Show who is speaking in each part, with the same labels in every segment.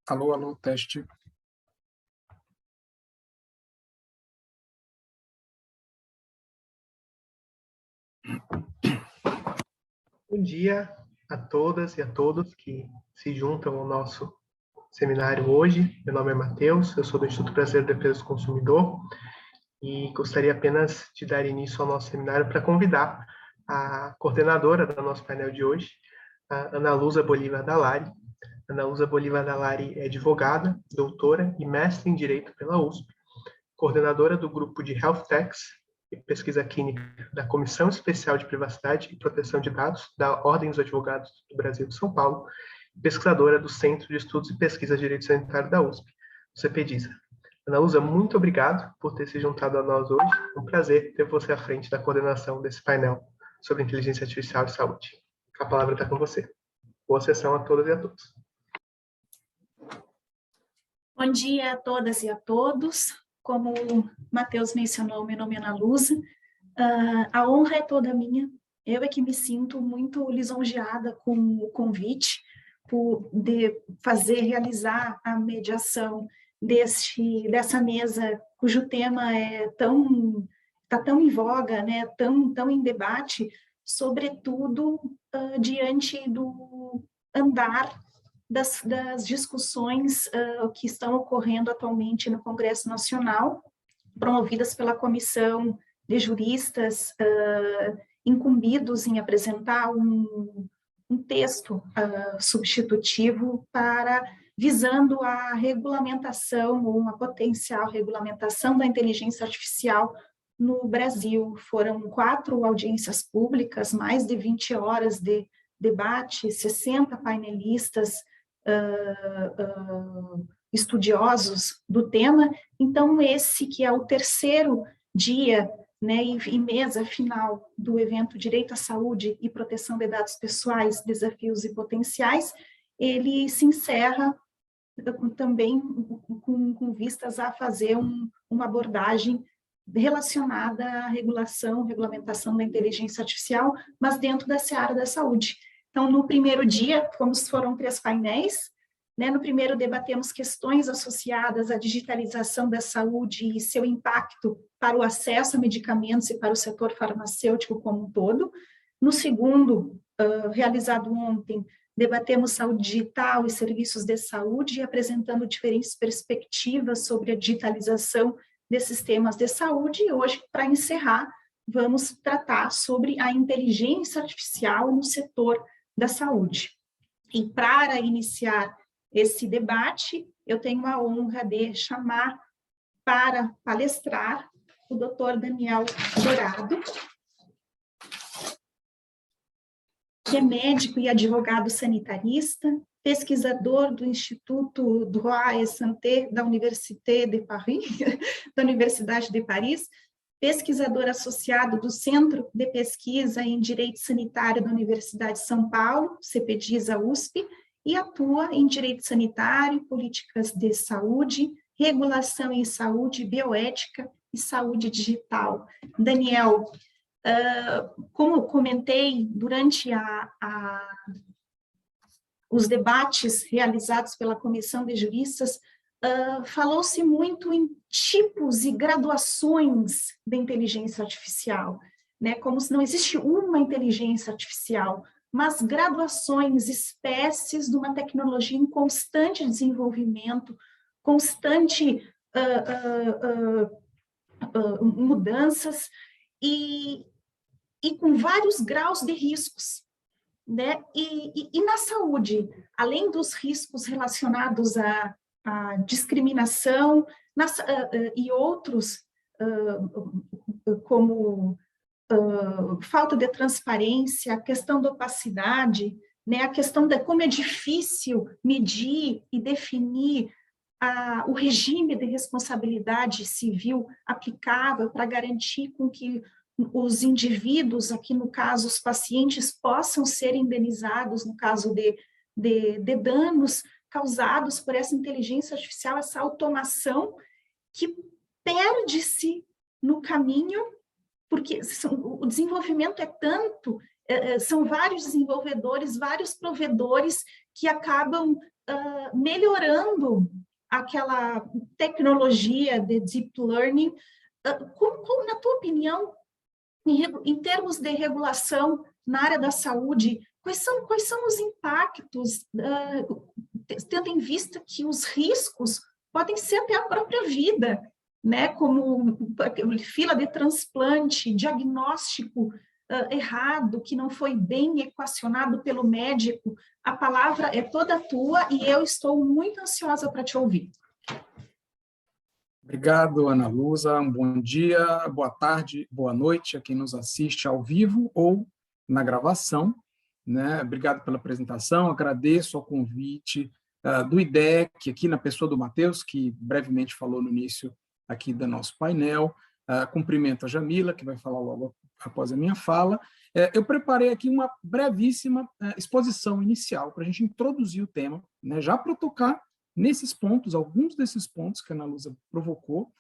Speaker 1: Alô, alô, teste.
Speaker 2: Bom dia a todas e a todos que se juntam ao nosso seminário hoje. Meu nome é Matheus, eu sou do Instituto Brasileiro de Defesa do Consumidor e gostaria apenas de dar início ao nosso seminário para convidar a coordenadora do nosso painel de hoje, a Ana Luza Bolívar Dallari. Ana Luza Bolívar Dallari é advogada, doutora e mestre em Direito pela USP, coordenadora do grupo de Health Techs e pesquisa clínica da Comissão Especial de Privacidade e Proteção de Dados da Ordem dos Advogados do Brasil de São Paulo, e pesquisadora do Centro de Estudos e Pesquisa de Direito Sanitário da USP, o CPDISA. Ana Luza, muito obrigado por ter se juntado a nós hoje. É um prazer ter você à frente da coordenação desse painel sobre inteligência artificial e saúde. A palavra está com você. Boa sessão a todas e a todos.
Speaker 3: Bom dia a todas e a todos. Como o Matheus mencionou, meu nome é Ana Luza. A honra é toda minha. Eu é que me sinto muito lisonjeada com o convite de realizar a mediação dessa mesa, cujo tema está tão em voga, né, tão em debate, sobretudo diante do andar das discussões que estão ocorrendo atualmente no Congresso Nacional, promovidas pela Comissão de Juristas incumbidos em apresentar um texto substitutivo visando a regulamentação ou uma potencial regulamentação da inteligência artificial no Brasil. Foram 4 audiências públicas, mais de 20 horas de debate, 60 painelistas estudiosos do tema. Então, esse que é o terceiro dia, né, e mesa final do evento Direito à Saúde e Proteção de Dados Pessoais, Desafios e Potenciais, ele se encerra também com vistas a fazer uma abordagem relacionada à regulamentação da inteligência artificial, mas dentro da seara da saúde. Então, no primeiro dia, como foram 3 painéis, né, no primeiro debatemos questões associadas à digitalização da saúde e seu impacto para o acesso a medicamentos e para o setor farmacêutico como um todo. No segundo, realizado ontem, debatemos saúde digital e serviços de saúde, apresentando diferentes perspectivas sobre a digitalização desses temas de saúde. E hoje, para encerrar, vamos tratar sobre a inteligência artificial no setor da saúde. E para iniciar esse debate, eu tenho a honra de chamar para palestrar o Dr. Daniel Dourado, que é médico e advogado sanitarista, pesquisador do Instituto Droit et Santé da Université de Paris, da Universidade de Paris, pesquisador associado do Centro de Pesquisa em Direito Sanitário da Universidade de São Paulo, CPDISA USP, e atua em Direito Sanitário, Políticas de Saúde, Regulação em Saúde, Bioética e Saúde Digital. Daniel, como comentei durante os debates realizados pela Comissão de Juristas, falou-se muito em tipos e graduações da inteligência artificial, né? Como se não existe uma inteligência artificial, mas graduações, espécies de uma tecnologia em constante desenvolvimento, constante mudanças e com vários graus de riscos, né? E na saúde, além dos riscos relacionados à discriminação e outros, como falta de transparência, a questão da opacidade, né? A questão de como é difícil medir e definir o regime de responsabilidade civil aplicável para garantir com que os indivíduos, aqui no caso os pacientes, possam ser indenizados no caso de danos causados por essa inteligência artificial, essa automação que perde-se no caminho, porque o desenvolvimento é tanto, são vários desenvolvedores, vários provedores que acabam melhorando aquela tecnologia de deep learning. Na tua opinião, em termos de regulação na área da saúde, quais são os impactos, tendo em vista que os riscos podem ser até a própria vida, né? Como fila de transplante, diagnóstico errado, que não foi bem equacionado pelo médico. A palavra é toda tua e eu estou muito ansiosa para te ouvir.
Speaker 1: Obrigado, Ana Lusa. Um bom dia, boa tarde, boa noite a quem nos assiste ao vivo ou na gravação, né? Obrigado pela apresentação, agradeço ao convite do IDEC, aqui na pessoa do Matheus, que brevemente falou no início aqui do nosso painel. Cumprimento a Jamila, que vai falar logo após a minha fala. Eu preparei aqui uma brevíssima exposição inicial para a gente introduzir o tema, né? Já para tocar nesses pontos, alguns desses pontos que a Ana Lusa provocou,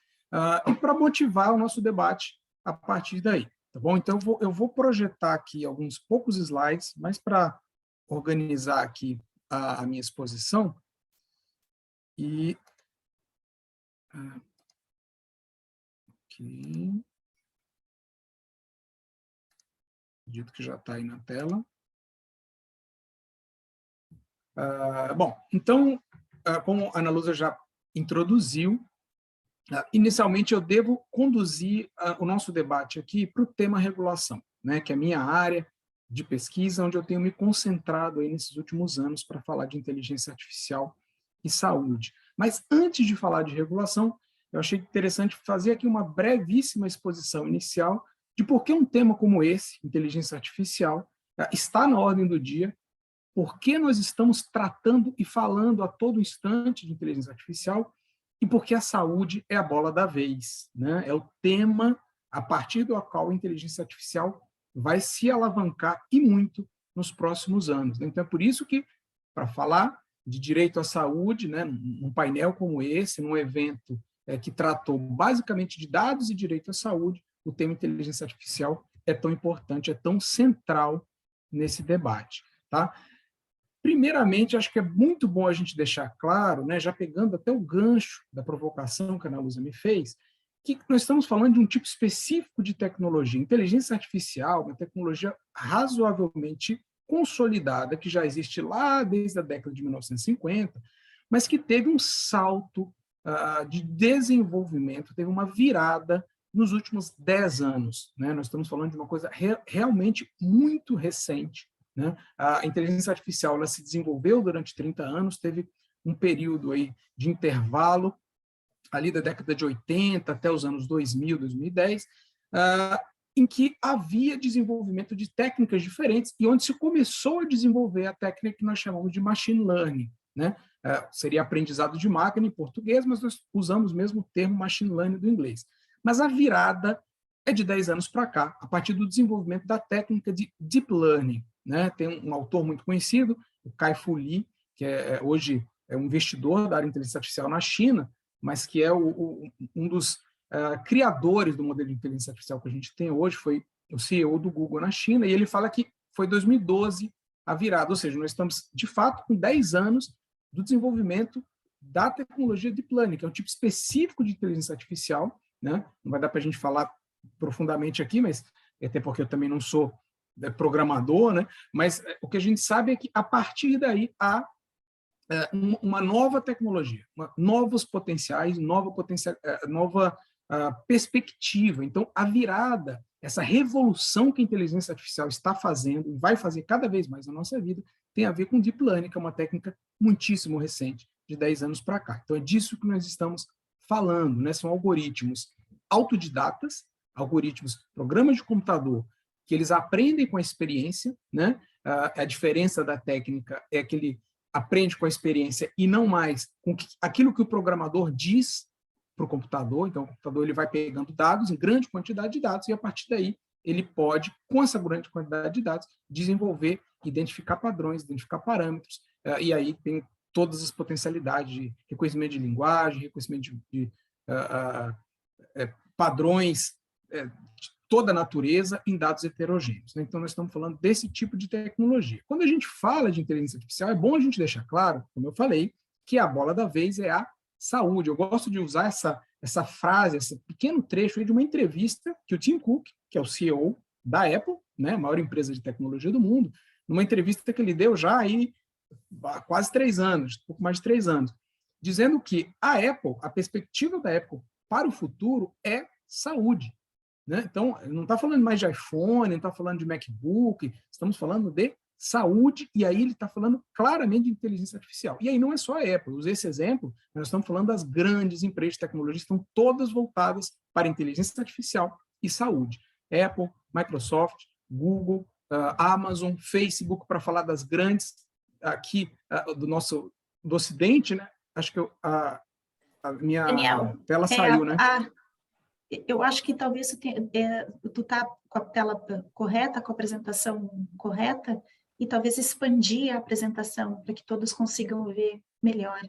Speaker 1: e para motivar o nosso debate a partir daí. Tá bom? Então, eu vou projetar aqui alguns poucos slides, mas para organizar aqui a minha exposição. E... aqui. Acredito que já está aí na tela. Bom, então, como a Ana Lusa já introduziu, inicialmente eu devo conduzir o nosso debate aqui para o tema regulação, né, que é a minha área de pesquisa, onde eu tenho me concentrado aí nesses últimos anos para falar de inteligência artificial e saúde. Mas antes de falar de regulação, eu achei interessante fazer aqui uma brevíssima exposição inicial de por que um tema como esse, inteligência artificial, está na ordem do dia, por que nós estamos tratando e falando a todo instante de inteligência artificial e por que a saúde é a bola da vez, né? É o tema a partir do qual a inteligência artificial vai se alavancar e muito nos próximos anos. Então, é por isso que, para falar de direito à saúde, né, num painel como esse, num evento que tratou basicamente de dados e direito à saúde, o tema inteligência artificial é tão importante, é tão central nesse debate, tá? Primeiramente, acho que é muito bom a gente deixar claro, né, já pegando até o gancho da provocação que a Ana Lusa me fez, que nós estamos falando de um tipo específico de tecnologia. Inteligência artificial, uma tecnologia razoavelmente consolidada, que já existe lá desde a década de 1950, mas que teve um salto de desenvolvimento, teve uma virada nos últimos 10 anos. Né? Nós estamos falando de uma coisa realmente muito recente. Né? A inteligência artificial ela se desenvolveu durante 30 anos, teve um período aí de intervalo, ali da década de 80 até os anos 2000, 2010, em que havia desenvolvimento de técnicas diferentes e onde se começou a desenvolver a técnica que nós chamamos de machine learning. Né? Seria aprendizado de máquina em português, mas nós usamos mesmo o termo machine learning do inglês. Mas a virada é de 10 anos para cá, a partir do desenvolvimento da técnica de deep learning. Né? Tem um autor muito conhecido, o Kai-Fu Lee, que hoje é um investidor da área de inteligência artificial na China, mas que é um dos criadores do modelo de inteligência artificial que a gente tem hoje, foi o CEO do Google na China, e ele fala que foi 2012 a virada, ou seja, nós estamos, de fato, com 10 anos do desenvolvimento da tecnologia Deep Learning, que é um tipo específico de inteligência artificial, né? Não vai dar para a gente falar profundamente aqui, mas até porque eu também não sou programador, né? Mas o que a gente sabe é que, a partir daí, há uma nova tecnologia, novos potenciais, nova perspectiva. Então, a virada, essa revolução que a inteligência artificial está fazendo e vai fazer cada vez mais na nossa vida, tem a ver com Deep Learning, que é uma técnica muitíssimo recente, de 10 anos para cá. Então, é disso que nós estamos falando, né? São algoritmos autodidatas, algoritmos, programas de computador, que eles aprendem com a experiência, né? A diferença da técnica é que ele aprende com a experiência e não mais com aquilo que o programador diz para o computador. Então, o computador ele vai pegando dados, em grande quantidade de dados, e a partir daí ele pode, com essa grande quantidade de dados, desenvolver, identificar padrões, identificar parâmetros, e aí tem todas as potencialidades de reconhecimento de linguagem, reconhecimento de padrões toda a natureza em dados heterogêneos, né? Então, nós estamos falando desse tipo de tecnologia. Quando a gente fala de inteligência artificial, é bom a gente deixar claro, como eu falei, que a bola da vez é a saúde. Eu gosto de usar essa frase, esse pequeno trecho aí de uma entrevista que o Tim Cook, que é o CEO da Apple, né, a maior empresa de tecnologia do mundo, numa entrevista que ele deu já aí há quase 3 anos, pouco mais de 3 anos, dizendo que a Apple, a perspectiva da Apple para o futuro é saúde. Né? Então, não está falando mais de iPhone, não está falando de MacBook, estamos falando de saúde, e aí ele está falando claramente de inteligência artificial. E aí não é só a Apple, eu usei esse exemplo, nós estamos falando das grandes empresas de tecnologia, estão todas voltadas para inteligência artificial e saúde. Apple, Microsoft, Google, Amazon, Facebook, para falar das grandes aqui do Ocidente, né? Acho que a minha
Speaker 3: Daniel,
Speaker 1: tela saiu, né?
Speaker 3: Eu acho que talvez tu está com a tela correta, com a apresentação correta, e talvez expandir a apresentação para que todos consigam ver melhor.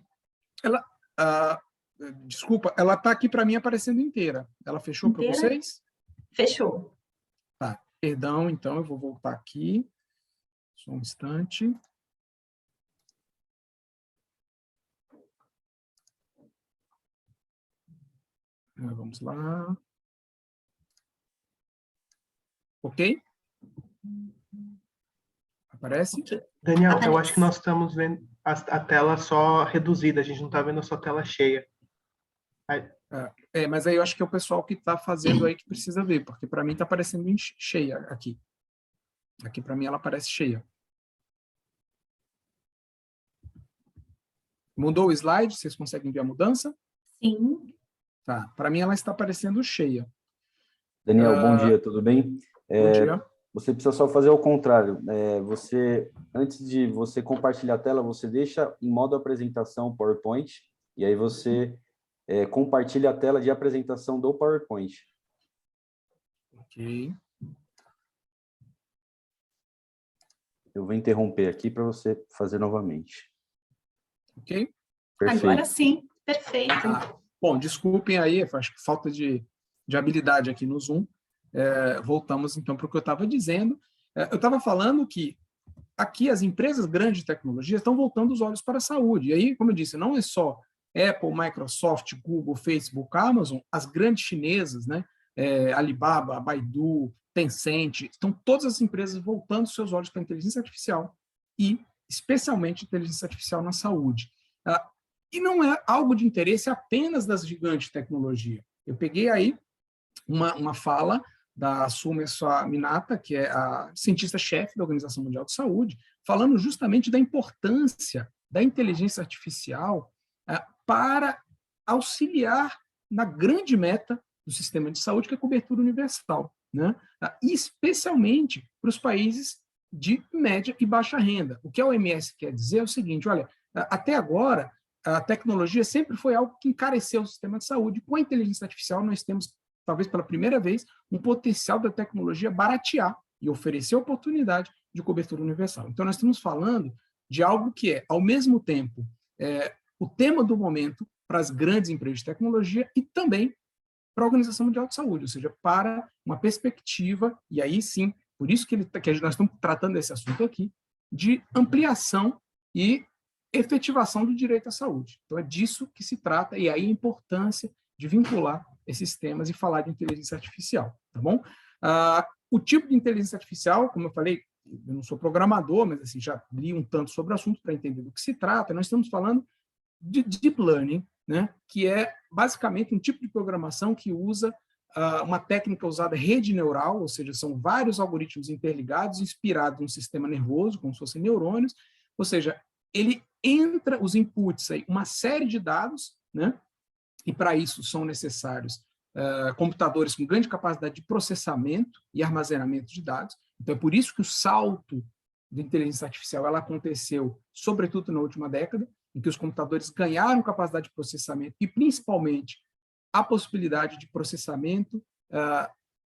Speaker 1: Desculpa, ela está aqui para mim aparecendo inteira. Ela fechou para vocês?
Speaker 3: Fechou.
Speaker 1: Tá, perdão, então eu vou voltar aqui. Só um instante. Vamos lá. Ok? Aparece?
Speaker 2: Daniel,
Speaker 3: Aparece.
Speaker 2: eu acho que nós estamos vendo a tela só reduzida, a gente não está vendo a sua tela cheia.
Speaker 1: Mas aí eu acho que é o pessoal que está fazendo aí que precisa ver, porque para mim está aparecendo cheia aqui. Aqui para mim ela aparece cheia. Mudou o slide? Vocês conseguem ver a mudança?
Speaker 3: Sim.
Speaker 1: Tá, para mim ela está aparecendo cheia.
Speaker 4: Daniel, bom dia, tudo bem?
Speaker 1: Bom dia.
Speaker 4: Você precisa só fazer o contrário. Antes de você compartilhar a tela, você deixa em modo apresentação PowerPoint, e aí você compartilha a tela de apresentação do PowerPoint.
Speaker 1: Ok.
Speaker 4: Eu vou interromper aqui para você fazer novamente.
Speaker 1: Ok?
Speaker 4: Perfeito.
Speaker 3: Agora sim, perfeito.
Speaker 1: Bom, desculpem aí, acho que falta de habilidade aqui no Zoom. Voltamos, então, para o que eu estava dizendo. Eu estava falando que aqui as empresas grandes de tecnologia estão voltando os olhos para a saúde. E aí, como eu disse, não é só Apple, Microsoft, Google, Facebook, Amazon, as grandes chinesas, né? Alibaba, Baidu, Tencent, estão todas as empresas voltando seus olhos para a inteligência artificial e, especialmente, inteligência artificial na saúde. E não é algo de interesse apenas das gigantes de tecnologia. Eu peguei aí uma fala da Sumia Swaminathan, que é a cientista-chefe da Organização Mundial de Saúde, falando justamente da importância da inteligência artificial para auxiliar na grande meta do sistema de saúde, que é a cobertura universal, né? E especialmente para os países de média e baixa renda. O que a OMS quer dizer é o seguinte, olha, até agora, a tecnologia sempre foi algo que encareceu o sistema de saúde. Com a inteligência artificial, nós temos, talvez pela primeira vez, um potencial da tecnologia baratear e oferecer oportunidade de cobertura universal. Então, nós estamos falando de algo que é, ao mesmo tempo, o tema do momento para as grandes empresas de tecnologia e também para a Organização Mundial de Saúde, ou seja, para uma perspectiva, e aí sim, por isso que nós estamos tratando desse assunto aqui, de ampliação e efetivação do direito à saúde. Então, é disso que se trata, e aí a importância de vincular esses temas e falar de inteligência artificial, tá bom? O tipo de inteligência artificial, como eu falei, eu não sou programador, mas assim, já li um tanto sobre o assunto para entender do que se trata. Nós estamos falando de Deep Learning, né, que é basicamente um tipo de programação que usa uma técnica usada rede neural, ou seja, são vários algoritmos interligados, inspirados num sistema nervoso, como se fossem neurônios, ou seja, ele entra os inputs aí, uma série de dados, né, e para isso são necessários computadores com grande capacidade de processamento e armazenamento de dados. Então, é por isso que o salto da inteligência artificial ela aconteceu, sobretudo na última década, em que os computadores ganharam capacidade de processamento e, principalmente, a possibilidade de processamento,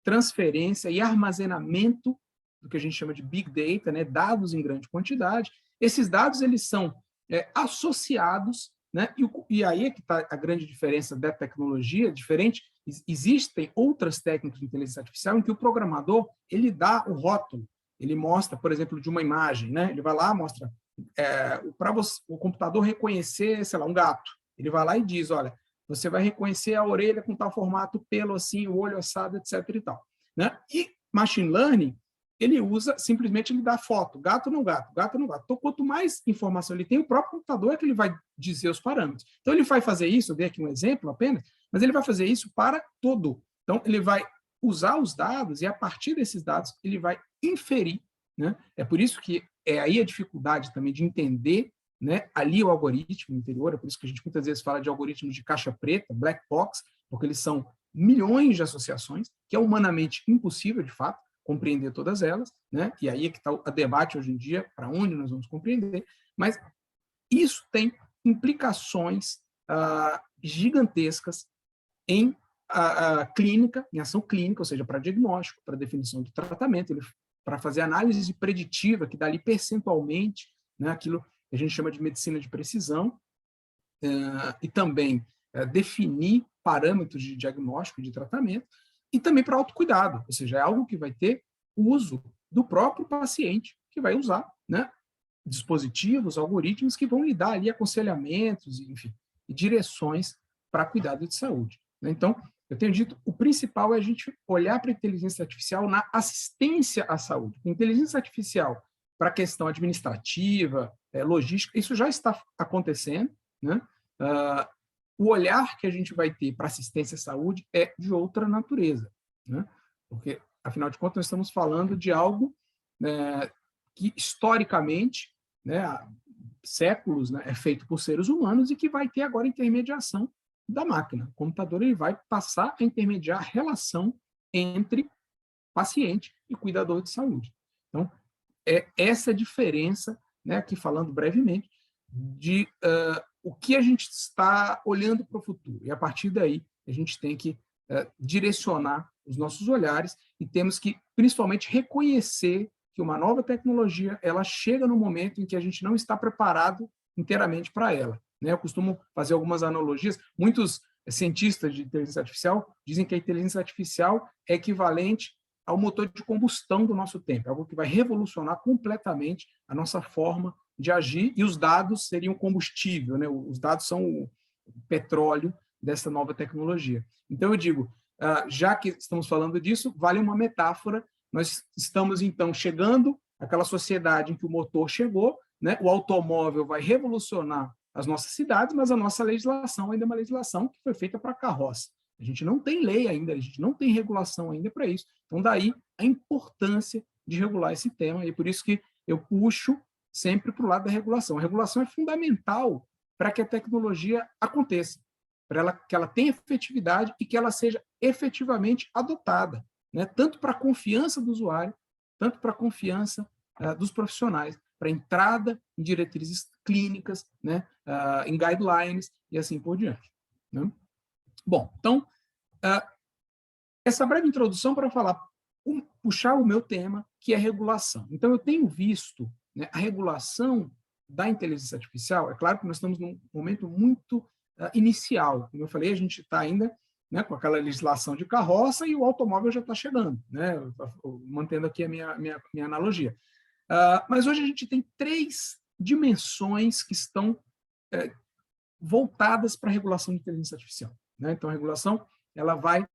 Speaker 1: transferência e armazenamento do que a gente chama de Big Data, né, dados em grande quantidade. Esses dados eles são associados, né? E aí é que está a grande diferença da tecnologia, diferente. Existem outras técnicas de inteligência artificial em que o programador ele dá o rótulo, ele mostra, por exemplo, de uma imagem, né? Ele vai lá, mostra para o computador reconhecer, sei lá, um gato. Ele vai lá e diz, olha, você vai reconhecer a orelha com tal formato, pelo assim, o olho assado, etc. e tal, né? E machine learning, ele usa, simplesmente ele dá foto, gato não gato, gato não gato. Então, quanto mais informação ele tem, o próprio computador é que ele vai dizer os parâmetros. Então, ele vai fazer isso, eu dei aqui um exemplo apenas, mas ele vai fazer isso para todo. Então, ele vai usar os dados e, a partir desses dados, ele vai inferir, né? É por isso que é aí a dificuldade também de entender, né, ali o algoritmo interior, é por isso que a gente muitas vezes fala de algoritmos de caixa preta, black box, porque eles são milhões de associações, que é humanamente impossível, de fato, compreender todas elas, né? E aí é que está o debate hoje em dia, para onde nós vamos compreender, mas isso tem implicações gigantescas em clínica, em ação clínica, ou seja, para diagnóstico, para definição de tratamento, para fazer análise preditiva, que dá ali percentualmente, né, aquilo que a gente chama de medicina de precisão, e também definir parâmetros de diagnóstico e de tratamento, e também para autocuidado, ou seja, é algo que vai ter uso do próprio paciente, que vai usar, né, dispositivos, algoritmos que vão lhe dar ali aconselhamentos, enfim, e direções para cuidado de saúde. Então, eu tenho dito, o principal é a gente olhar para a inteligência artificial na assistência à saúde. Inteligência artificial para a questão administrativa, logística, isso já está acontecendo, né? O olhar que a gente vai ter para assistência à saúde é de outra natureza, né? Porque, afinal de contas, nós estamos falando de algo que, historicamente, né, há séculos, né, é feito por seres humanos e que vai ter agora intermediação da máquina. O computador ele vai passar a intermediar a relação entre paciente e cuidador de saúde. Então, é essa diferença, né, aqui falando brevemente, de o que a gente está olhando para o futuro. E, a partir daí, a gente tem que direcionar os nossos olhares e temos que, principalmente, reconhecer que uma nova tecnologia ela chega no momento em que a gente não está preparado inteiramente para ela. Né? Eu costumo fazer algumas analogias. Muitos cientistas de inteligência artificial dizem que a inteligência artificial é equivalente ao motor de combustão do nosso tempo, algo que vai revolucionar completamente a nossa forma de agir, e os dados seriam combustível, né? Os dados são o petróleo dessa nova tecnologia. Então, eu digo, já que estamos falando disso, vale uma metáfora, nós estamos, então, chegando àquela sociedade em que o motor chegou, né? O automóvel vai revolucionar as nossas cidades, mas a nossa legislação ainda é uma legislação que foi feita para carroça. A gente não tem lei ainda, a gente não tem regulação ainda para isso. Então, daí a importância de regular esse tema, e por isso que eu puxo sempre para o lado da regulação. A regulação é fundamental para que a tecnologia aconteça, para que ela tenha efetividade e que ela seja efetivamente adotada, né? Tanto para a confiança do usuário, tanto para a confiança dos profissionais, para a entrada em diretrizes clínicas, né? Em guidelines e assim por diante. Né? Bom, então, essa breve introdução para falar, puxar o meu tema, que é regulação. Então, eu tenho visto, né, a regulação da inteligência artificial. É claro que nós estamos num momento muito inicial. Como eu falei, a gente está ainda, né, com aquela legislação de carroça e o automóvel já está chegando, né, mantendo aqui a minha analogia. Mas hoje a gente tem 3 dimensões que estão voltadas para a regulação de inteligência artificial. Né? Então, a regulação ela vai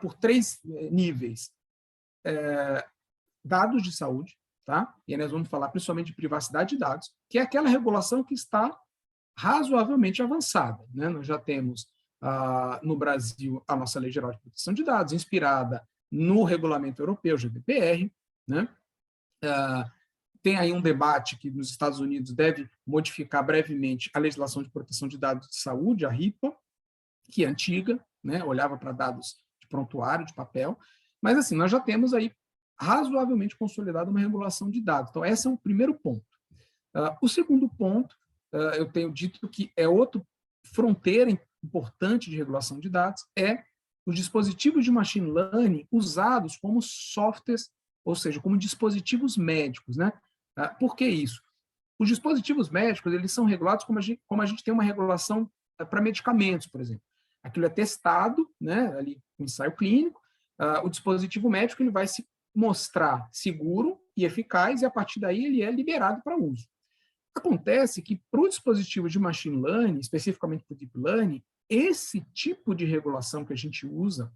Speaker 1: por 3 níveis. Dados de saúde, tá? E aí nós vamos falar principalmente de privacidade de dados, que é aquela regulação que está razoavelmente avançada. Né? Nós já temos, no Brasil, a nossa Lei Geral de Proteção de Dados, inspirada no Regulamento Europeu, GDPR. Né? Tem aí um debate que nos Estados Unidos deve modificar brevemente a legislação de proteção de dados de saúde, a RIPA, que é antiga, né? Olhava para dados de prontuário, de papel, mas assim, nós já temos aí razoavelmente consolidada uma regulação de dados. Então, esse é o primeiro ponto. O segundo ponto, eu tenho dito que é outra fronteira importante de regulação de dados, é os dispositivos de machine learning usados como softwares, ou seja, como dispositivos médicos. Né? Por que isso? os dispositivos médicos, eles são regulados como a gente tem uma regulação para medicamentos, por exemplo. Aquilo é testado, né, ali com ensaio clínico, o dispositivo médico ele vai se mostrar seguro e eficaz, e a partir daí ele é liberado para uso. Acontece que para o dispositivo de machine learning, especificamente para o deep learning, esse tipo de regulação que a gente usa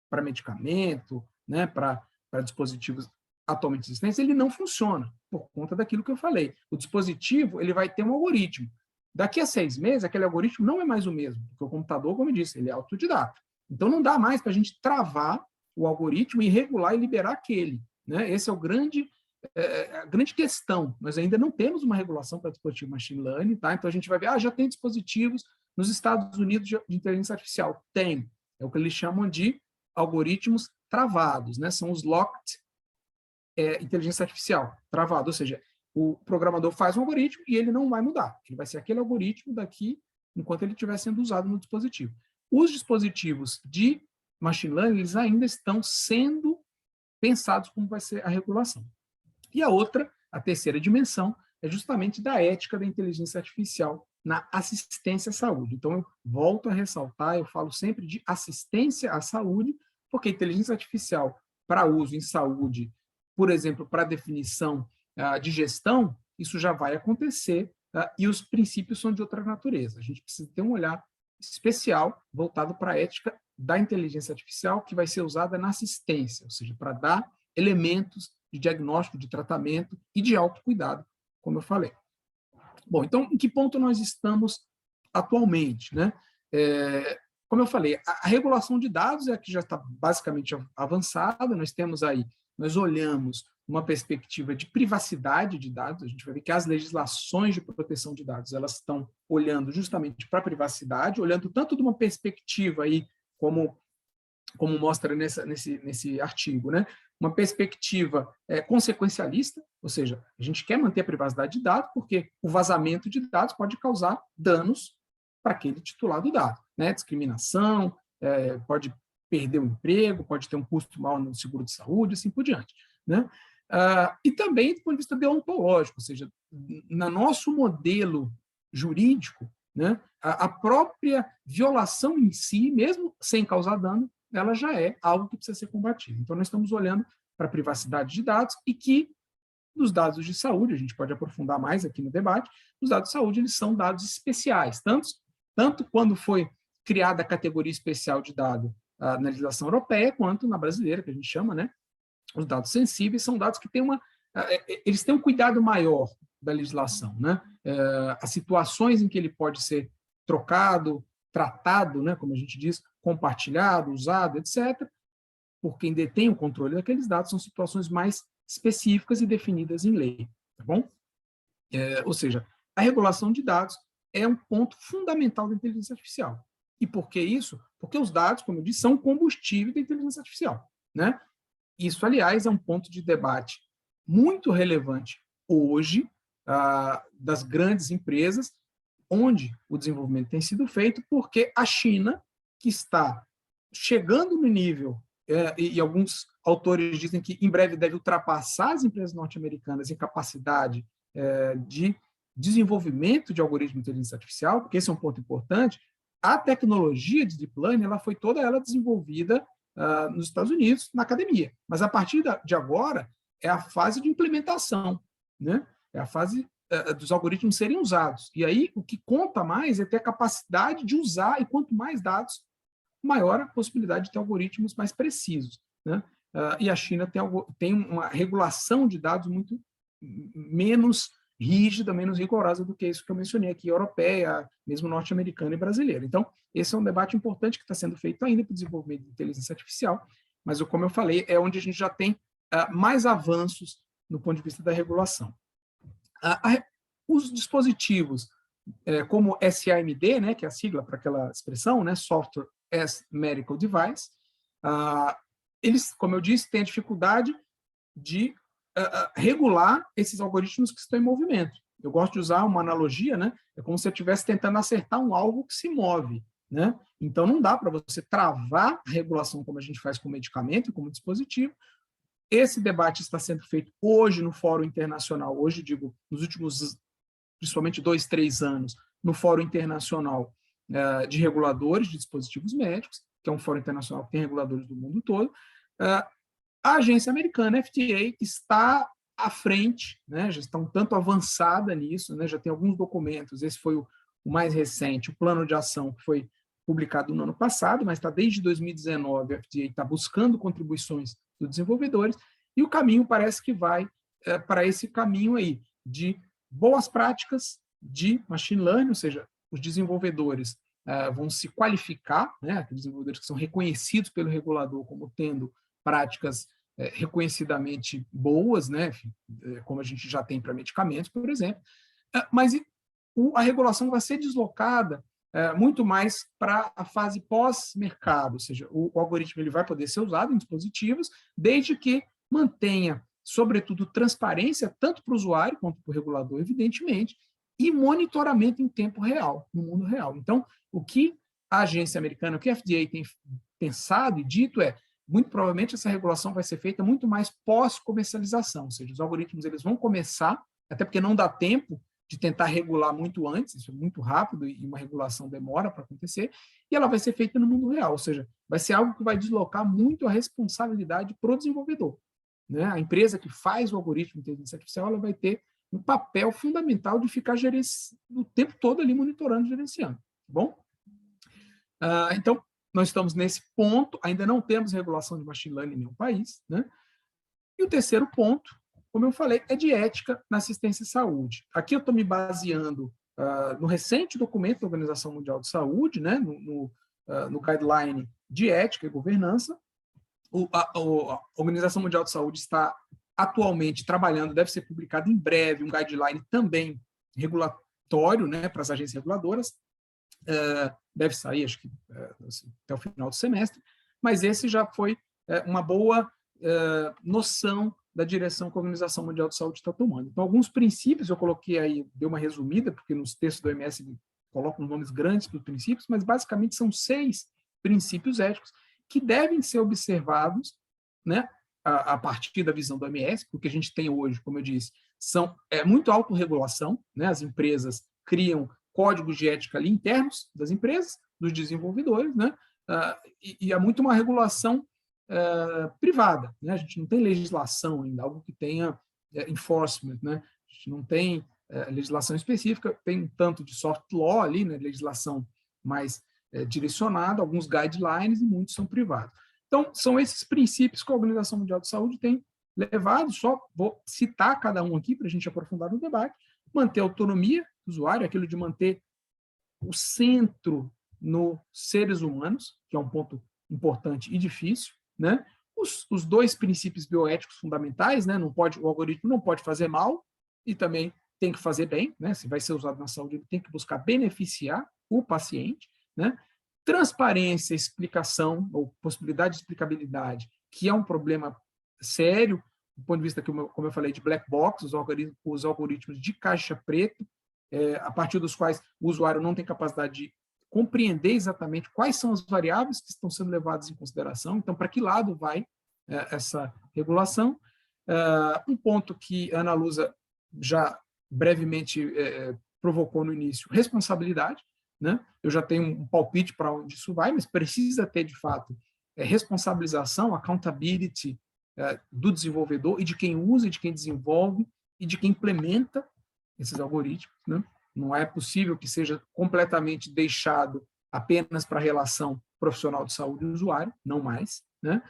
Speaker 1: para medicamento, né, para dispositivos atualmente existentes, ele não funciona, por conta daquilo que eu falei. O dispositivo ele vai ter um algoritmo. Daqui a 6 meses, aquele algoritmo não é mais o mesmo, porque o computador, como eu disse, ele é autodidata. Então, não dá mais para a gente travar o algoritmo e regular e liberar aquele. Né? Esse é o a grande questão. Nós ainda não temos uma regulação para dispositivo machine learning, tá? Então a gente vai ver, já tem dispositivos nos Estados Unidos de inteligência artificial. Tem. É o que eles chamam de algoritmos travados, né? São os locked inteligência artificial, travado, ou seja, o programador faz um algoritmo e ele não vai mudar. Ele vai ser aquele algoritmo daqui enquanto ele estiver sendo usado no dispositivo. Os dispositivos de machine learning, eles ainda estão sendo pensados como vai ser a regulação. E a terceira dimensão, é justamente da ética da inteligência artificial na assistência à saúde. Então, eu volto a ressaltar, eu falo sempre de assistência à saúde, porque a inteligência artificial para uso em saúde, por exemplo, para definição de gestão, isso já vai acontecer, e os princípios são de outra natureza. A gente precisa ter um olhar especial voltado para a ética da inteligência artificial, que vai ser usada na assistência, ou seja, para dar elementos de diagnóstico, de tratamento e de autocuidado, como eu falei. Bom, então, em que ponto nós estamos atualmente, né? Como eu falei, a regulação de dados é a que já está basicamente avançada, nós olhamos uma perspectiva de privacidade de dados, a gente vai ver que as legislações de proteção de dados, elas estão olhando justamente para a privacidade, olhando tanto de uma perspectiva aí, como mostra nesse artigo, né? Uma perspectiva consequencialista, ou seja, a gente quer manter a privacidade de dados, porque o vazamento de dados pode causar danos para aquele titular do dado, né? Discriminação, pode perder o emprego, pode ter um custo maior no seguro de saúde, assim por diante, né? E também do ponto de vista deontológico, ou seja, no nosso modelo jurídico, né, a própria violação em si, mesmo sem causar dano, ela já é algo que precisa ser combatido. Então, nós estamos olhando para a privacidade de dados e que, nos dados de saúde, a gente pode aprofundar mais aqui no debate, os dados de saúde eles são dados especiais, tanto quando foi criada a categoria especial de dado na legislação europeia, quanto na brasileira, que a gente chama, né? Os dados sensíveis são dados que eles têm um cuidado maior da legislação, né? As situações em que ele pode ser trocado, tratado, né, como a gente diz, compartilhado, usado, etc., por quem detém o controle daqueles dados, são situações mais específicas e definidas em lei, tá bom? Ou seja, a regulação de dados é um ponto fundamental da inteligência artificial. E por que isso? Porque os dados, como eu disse, são combustível da inteligência artificial, né? Isso, aliás, é um ponto de debate muito relevante hoje das grandes empresas, onde o desenvolvimento tem sido feito, porque a China, que está chegando no nível, e alguns autores dizem que em breve deve ultrapassar as empresas norte-americanas em capacidade de desenvolvimento de algoritmo de inteligência artificial, porque esse é um ponto importante. A tecnologia de Deep Learning ela foi toda ela desenvolvida nos Estados Unidos, na academia. Mas, a partir de agora, é a fase de implementação, né? É a fase dos algoritmos serem usados. E aí, o que conta mais é ter a capacidade de usar, e quanto mais dados, maior a possibilidade de ter algoritmos mais precisos, né? E a China tem uma regulação de dados muito menos rígida, menos rigorosa do que isso que eu mencionei aqui, europeia, mesmo norte-americana e brasileira. Então, esse é um debate importante que está sendo feito ainda para o desenvolvimento de inteligência artificial, mas, como eu falei, é onde a gente já tem mais avanços no ponto de vista da regulação. Os dispositivos, como SAMD, né, que é a sigla para aquela expressão, né, Software as Medical Device, eles, como eu disse, têm a dificuldade de regular esses algoritmos que estão em movimento. Eu gosto de usar uma analogia, né? É como se eu estivesse tentando acertar um alvo que se move, né? Então, não dá para você travar a regulação como a gente faz com medicamento, como dispositivo. Esse debate está sendo feito hoje no Fórum Internacional, hoje, digo, nos últimos principalmente 2, 3 anos, no Fórum Internacional de Reguladores de Dispositivos Médicos, que é um fórum internacional que tem reguladores do mundo todo. A agência americana, FDA, está à frente, né, já está um tanto avançada nisso, né, já tem alguns documentos, esse foi o mais recente, o plano de ação que foi publicado no ano passado, mas está desde 2019, a FDA está buscando contribuições dos desenvolvedores, e o caminho parece que vai para esse caminho aí, de boas práticas de machine learning, ou seja, os desenvolvedores vão se qualificar, né, aqueles desenvolvedores que são reconhecidos pelo regulador como tendo práticas reconhecidamente boas, né, como a gente já tem para medicamentos, por exemplo, mas a regulação vai ser deslocada muito mais para a fase pós-mercado, ou seja, o algoritmo ele vai poder ser usado em dispositivos, desde que mantenha, sobretudo, transparência, tanto para o usuário quanto para o regulador, evidentemente, e monitoramento em tempo real, no mundo real. Então, o que a agência americana, o que a FDA tem pensado e dito muito provavelmente essa regulação vai ser feita muito mais pós-comercialização, ou seja, os algoritmos eles vão começar, até porque não dá tempo de tentar regular muito antes, isso é muito rápido e uma regulação demora para acontecer, e ela vai ser feita no mundo real, ou seja, vai ser algo que vai deslocar muito a responsabilidade para o desenvolvedor. Né? A empresa que faz o algoritmo de inteligência artificial ela vai ter um papel fundamental de ficar o tempo todo ali monitorando e gerenciando. Tá bom? Então, nós estamos nesse ponto, ainda não temos regulação de machine learning em nenhum país, né? E o terceiro ponto, como eu falei, é de ética na assistência à saúde. Aqui eu estou me baseando no recente documento da Organização Mundial de Saúde, né? no guideline de ética e governança. A Organização Mundial de Saúde está atualmente trabalhando, deve ser publicado em breve, um guideline também regulatório, né, para as agências reguladoras, deve sair, acho que até o final do semestre, mas esse já foi uma boa noção da direção que a Organização Mundial de Saúde está tomando. Então, alguns princípios, eu coloquei aí, dei uma resumida, porque nos textos do OMS colocam nomes grandes para os princípios, mas basicamente são 6 princípios éticos que devem ser observados, né, a partir da visão do OMS, porque a gente tem hoje, como eu disse, muito autorregulação, né, as empresas criam códigos de ética ali internos das empresas, dos desenvolvedores, né, e há muito uma regulação privada, né, a gente não tem legislação ainda, algo que tenha enforcement, né, a gente não tem legislação específica, tem um tanto de soft law ali, né, legislação mais direcionada, alguns guidelines, e muitos são privados. Então, são esses princípios que a Organização Mundial de Saúde tem levado, só vou citar cada um aqui para a gente aprofundar no debate, manter a autonomia do usuário, aquilo de manter o centro nos seres humanos, que é um ponto importante e difícil, né? Os 2 princípios bioéticos fundamentais, né? O algoritmo não pode fazer mal e também tem que fazer bem, né? Se vai ser usado na saúde, ele tem que buscar beneficiar o paciente, né? Transparência, explicação, ou possibilidade de explicabilidade, que é um problema sério, do ponto de vista, como eu falei, de black box, os algoritmos de caixa preta, a partir dos quais o usuário não tem capacidade de compreender exatamente quais são as variáveis que estão sendo levadas em consideração, então, para que lado vai essa regulação. Um ponto que a Ana Lusa já brevemente provocou no início, responsabilidade, né? Eu já tenho um palpite para onde isso vai, mas precisa ter, de fato, responsabilização, accountability do desenvolvedor e de quem usa, e de quem desenvolve e de quem implementa esses algoritmos, né? Não é possível que seja completamente deixado apenas para a relação profissional de saúde e usuário, não mais, né?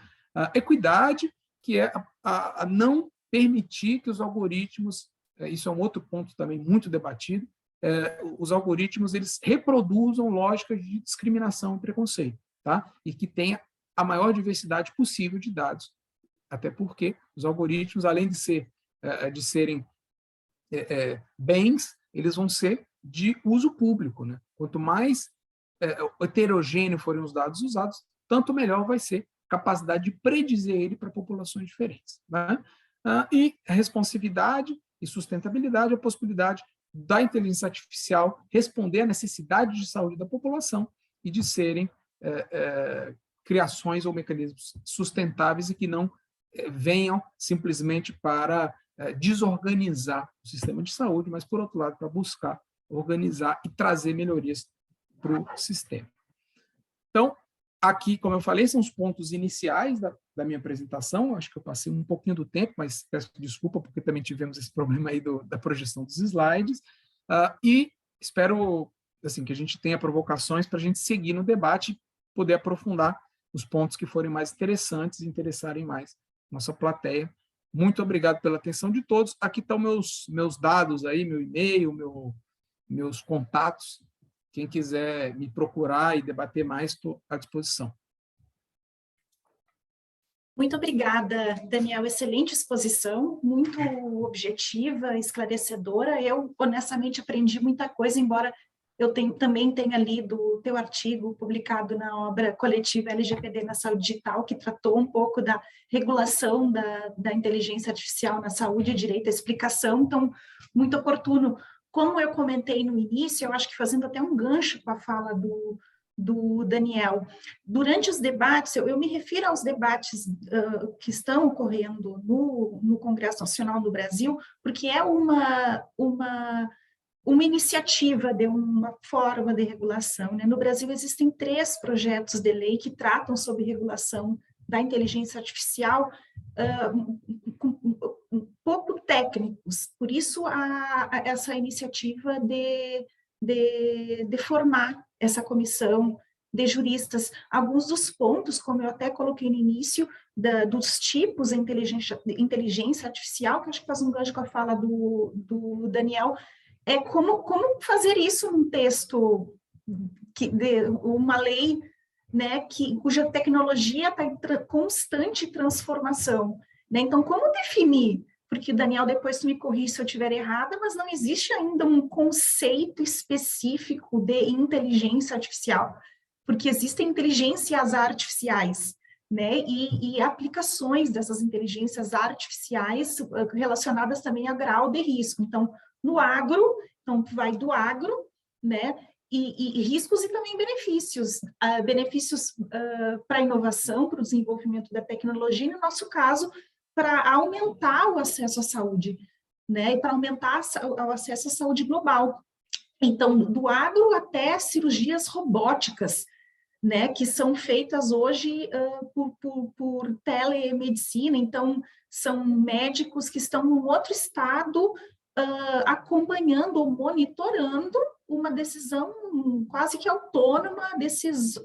Speaker 1: Equidade, que é a não permitir que os algoritmos, isso é um outro ponto também muito debatido, os algoritmos eles reproduzam lógicas de discriminação e preconceito, tá? E que tenha a maior diversidade possível de dados, até porque os algoritmos, além de serem bens, eles vão ser de uso público, né? Quanto mais heterogêneo forem os dados usados, tanto melhor vai ser a capacidade de predizer ele para populações diferentes, né? E a responsividade e sustentabilidade, a possibilidade da inteligência artificial responder à necessidade de saúde da população e de serem criações ou mecanismos sustentáveis e que não venham simplesmente para desorganizar o sistema de saúde, mas, por outro lado, para buscar organizar e trazer melhorias para o sistema. Então, aqui, como eu falei, são os pontos iniciais da minha apresentação. Acho que eu passei um pouquinho do tempo, mas peço desculpa, porque também tivemos esse problema aí da projeção dos slides. E espero assim, que a gente tenha provocações para a gente seguir no debate e poder aprofundar os pontos que forem mais interessantes e interessarem mais nossa plateia. Muito obrigado pela atenção de todos. Aqui estão meus dados aí, meu e-mail, meus contatos. Quem quiser me procurar e debater mais, estou à disposição.
Speaker 3: Muito obrigada, Daniel. Excelente exposição, muito objetiva, esclarecedora. Eu, honestamente, aprendi muita coisa, embora eu também tenha lido o teu artigo publicado na obra coletiva LGPD na Saúde Digital, que tratou um pouco da regulação da inteligência artificial na saúde e direito à explicação, então, muito oportuno. Como eu comentei no início, eu acho que fazendo até um gancho com a fala do Daniel, durante os debates, eu me refiro aos debates que estão ocorrendo no Congresso Nacional do Brasil, porque é uma iniciativa de uma forma de regulação, né? No Brasil existem 3 projetos de lei que tratam sobre regulação da inteligência artificial, um pouco técnicos, por isso essa iniciativa de formar essa comissão de juristas. Alguns dos pontos, como eu até coloquei no início, dos tipos de inteligência artificial, que acho que faz um gancho com a fala do Daniel, é como fazer isso num texto, uma lei, né, cuja tecnologia está em constante transformação, né? Então, como definir? Porque, Daniel, depois tu me corrige se eu estiver errada, mas não existe ainda um conceito específico de inteligência artificial, porque existem inteligências artificiais, né, e aplicações dessas inteligências artificiais relacionadas também a grau de risco. Então, no agro, então vai do agro, né, e riscos e também benefícios, beneficios para a inovação, para o desenvolvimento da tecnologia, e no nosso caso, para aumentar o acesso à saúde, né, e para aumentar o acesso à saúde global. Então, do agro até cirurgias robóticas, né, que são feitas hoje por telemedicina, então, são médicos que estão num outro estado acompanhando ou monitorando uma decisão quase que autônoma desses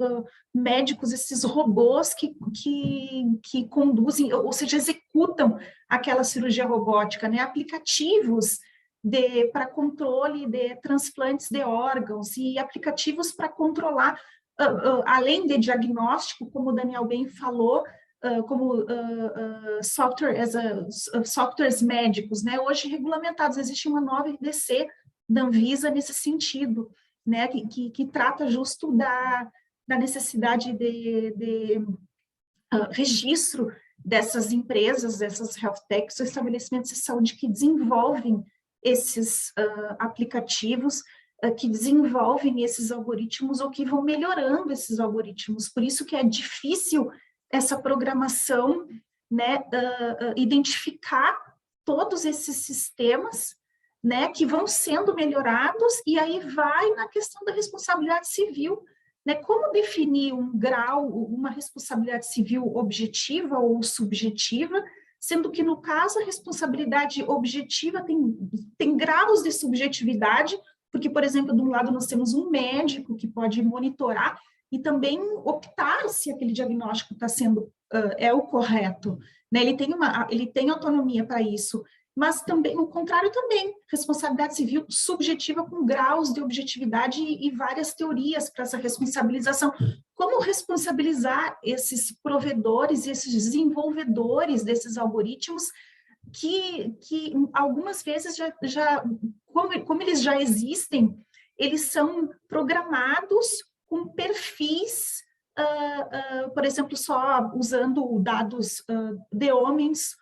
Speaker 3: médicos, esses robôs que conduzem, ou seja, executam aquela cirurgia robótica, né? Aplicativos para controle de transplantes de órgãos e aplicativos para controlar, além de diagnóstico, como o Daniel bem falou, como softwares médicos, né? Hoje regulamentados, existe uma nova RDC da Anvisa nesse sentido, né? Que trata justo da necessidade de registro dessas empresas, dessas health techs, ou estabelecimentos de saúde que desenvolvem esses aplicativos, que desenvolvem esses algoritmos ou que vão melhorando esses algoritmos. Por isso que é difícil essa programação, né, identificar todos esses sistemas, né, que vão sendo melhorados, e aí vai na questão da responsabilidade civil, né, como definir um grau, uma responsabilidade civil objetiva ou subjetiva, sendo que, no caso, a responsabilidade objetiva tem graus de subjetividade, porque, por exemplo, de um lado nós temos um médico que pode monitorar e também optar se aquele diagnóstico está sendo é o correto, né? Ele tem autonomia para isso, mas também o contrário também, responsabilidade civil subjetiva com graus de objetividade e várias teorias para essa responsabilização. Como responsabilizar esses provedores, esses desenvolvedores desses algoritmos que algumas vezes como eles já existem, eles são programados com perfis, por exemplo, só usando dados de homens,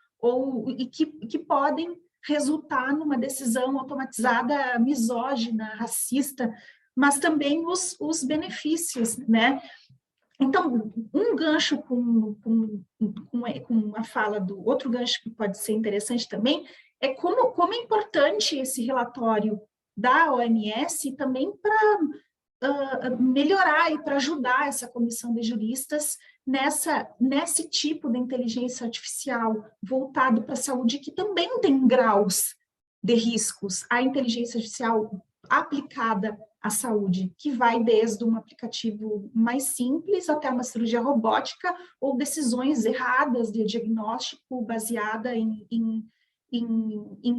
Speaker 3: e que podem resultar numa decisão automatizada misógina, racista, mas também os benefícios, né? Então, um gancho com a fala outro gancho que pode ser interessante também, como é importante esse relatório da OMS também para melhorar e para ajudar essa comissão de juristas nesse tipo de inteligência artificial voltado para a saúde, que também tem graus de riscos. A inteligência artificial aplicada à saúde, que vai desde um aplicativo mais simples até uma cirurgia robótica ou decisões erradas de diagnóstico baseada em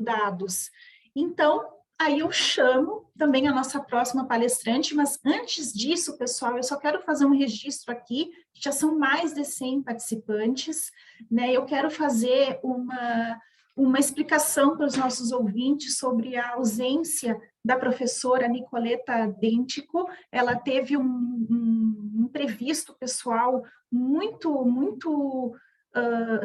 Speaker 3: dados. Então, aí eu chamo também a nossa próxima palestrante, mas antes disso, pessoal, eu só quero fazer um registro aqui, já são mais de 100 participantes, né? Eu quero fazer uma explicação para os nossos ouvintes sobre a ausência da professora Nicoleta Dentico. Ela teve um imprevisto pessoal muito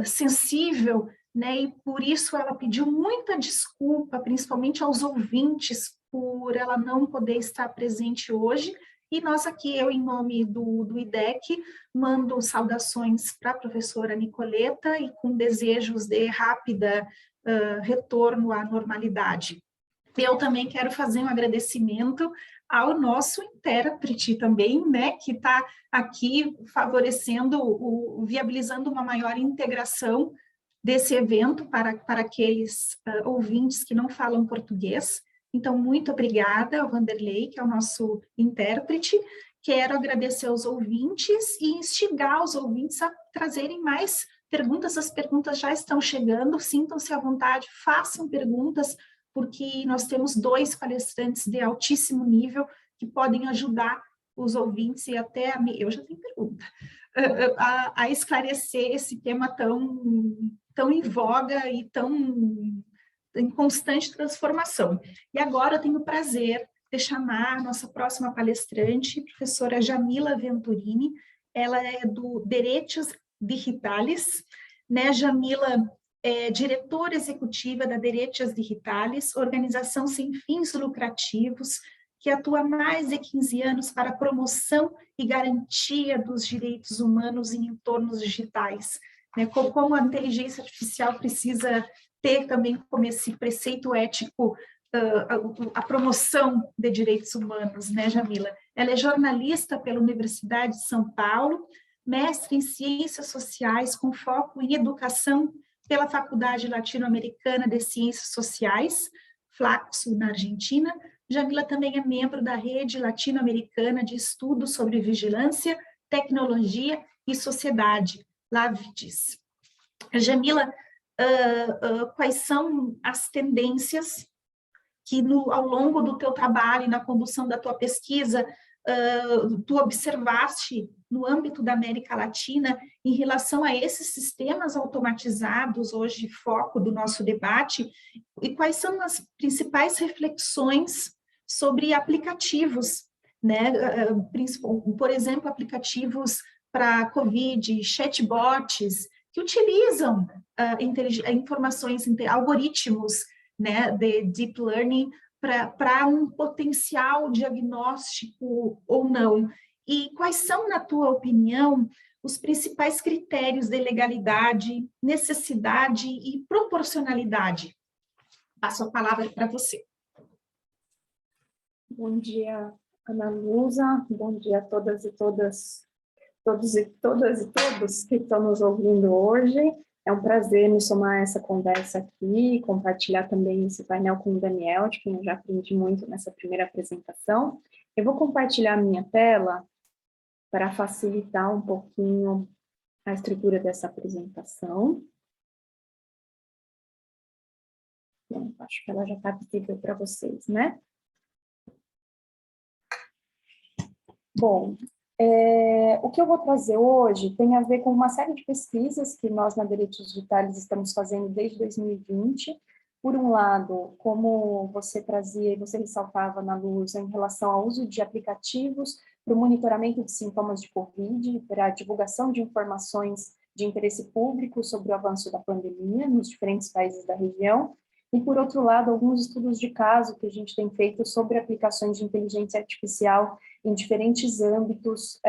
Speaker 3: sensível, né? E por isso ela pediu muita desculpa, principalmente aos ouvintes, por ela não poder estar presente hoje. E nós aqui, eu em nome do IDEC, mando saudações para a professora Nicoleta e com desejos de rápida retorno à normalidade. Eu também quero fazer um agradecimento ao nosso intérprete também, né, que está aqui favorecendo, viabilizando uma maior integração desse evento para aqueles ouvintes que não falam português. Então, muito obrigada ao Vanderlei, que é o nosso intérprete. Quero agradecer aos ouvintes e instigar os ouvintes a trazerem mais perguntas. As perguntas já estão chegando, sintam-se à vontade, façam perguntas, porque nós temos 2 palestrantes de altíssimo nível que podem ajudar os ouvintes e até eu já tenho pergunta, a esclarecer esse tema tão em voga e tão em constante transformação. E agora eu tenho o prazer de chamar a nossa próxima palestrante, professora Jamila Venturini. Ela é do Direitos Digitais, né? Jamila é diretora executiva da Direitos Digitais, organização sem fins lucrativos, que atua há mais de 15 anos para a promoção e garantia dos direitos humanos em entornos digitais, né? Como a inteligência artificial precisa ter também como esse preceito ético a promoção de direitos humanos, né, Jamila? Ela é jornalista pela Universidade de São Paulo, mestre em Ciências Sociais com foco em Educação pela Faculdade Latino-Americana de Ciências Sociais, Flaxo, na Argentina. Jamila também é membro da Rede Latino-Americana de Estudos sobre Vigilância, Tecnologia e Sociedade, LAVIDES. Jamila, quais são as tendências que ao longo do teu trabalho e na condução da tua pesquisa, tu observaste no âmbito da América Latina em relação a esses sistemas automatizados, hoje foco do nosso debate, e quais são as principais reflexões sobre aplicativos, né? Por exemplo, aplicativos para COVID, chatbots, que utilizam informações, algoritmos, né, de deep learning para um potencial diagnóstico ou não. E quais são, na tua opinião, os principais critérios de legalidade, necessidade e proporcionalidade? Passo a palavra para você.
Speaker 5: Bom dia, Ana Lusa. Bom dia a todas e todos que estão nos ouvindo hoje. É um prazer me somar a essa conversa aqui, compartilhar também esse painel com o Daniel, de quem eu já aprendi muito nessa primeira apresentação. Eu vou compartilhar a minha tela para facilitar um pouquinho a estrutura dessa apresentação. Bom, acho que ela já está visível para vocês, né? Bom, o que eu vou trazer hoje tem a ver com uma série de pesquisas que nós na Direitos Digitais estamos fazendo desde 2020. Por um lado, como você trazia e você ressaltava na luz em relação ao uso de aplicativos para o monitoramento de sintomas de Covid, para a divulgação de informações de interesse público sobre o avanço da pandemia nos diferentes países da região. E, por outro lado, alguns estudos de caso que a gente tem feito sobre aplicações de inteligência artificial em diferentes âmbitos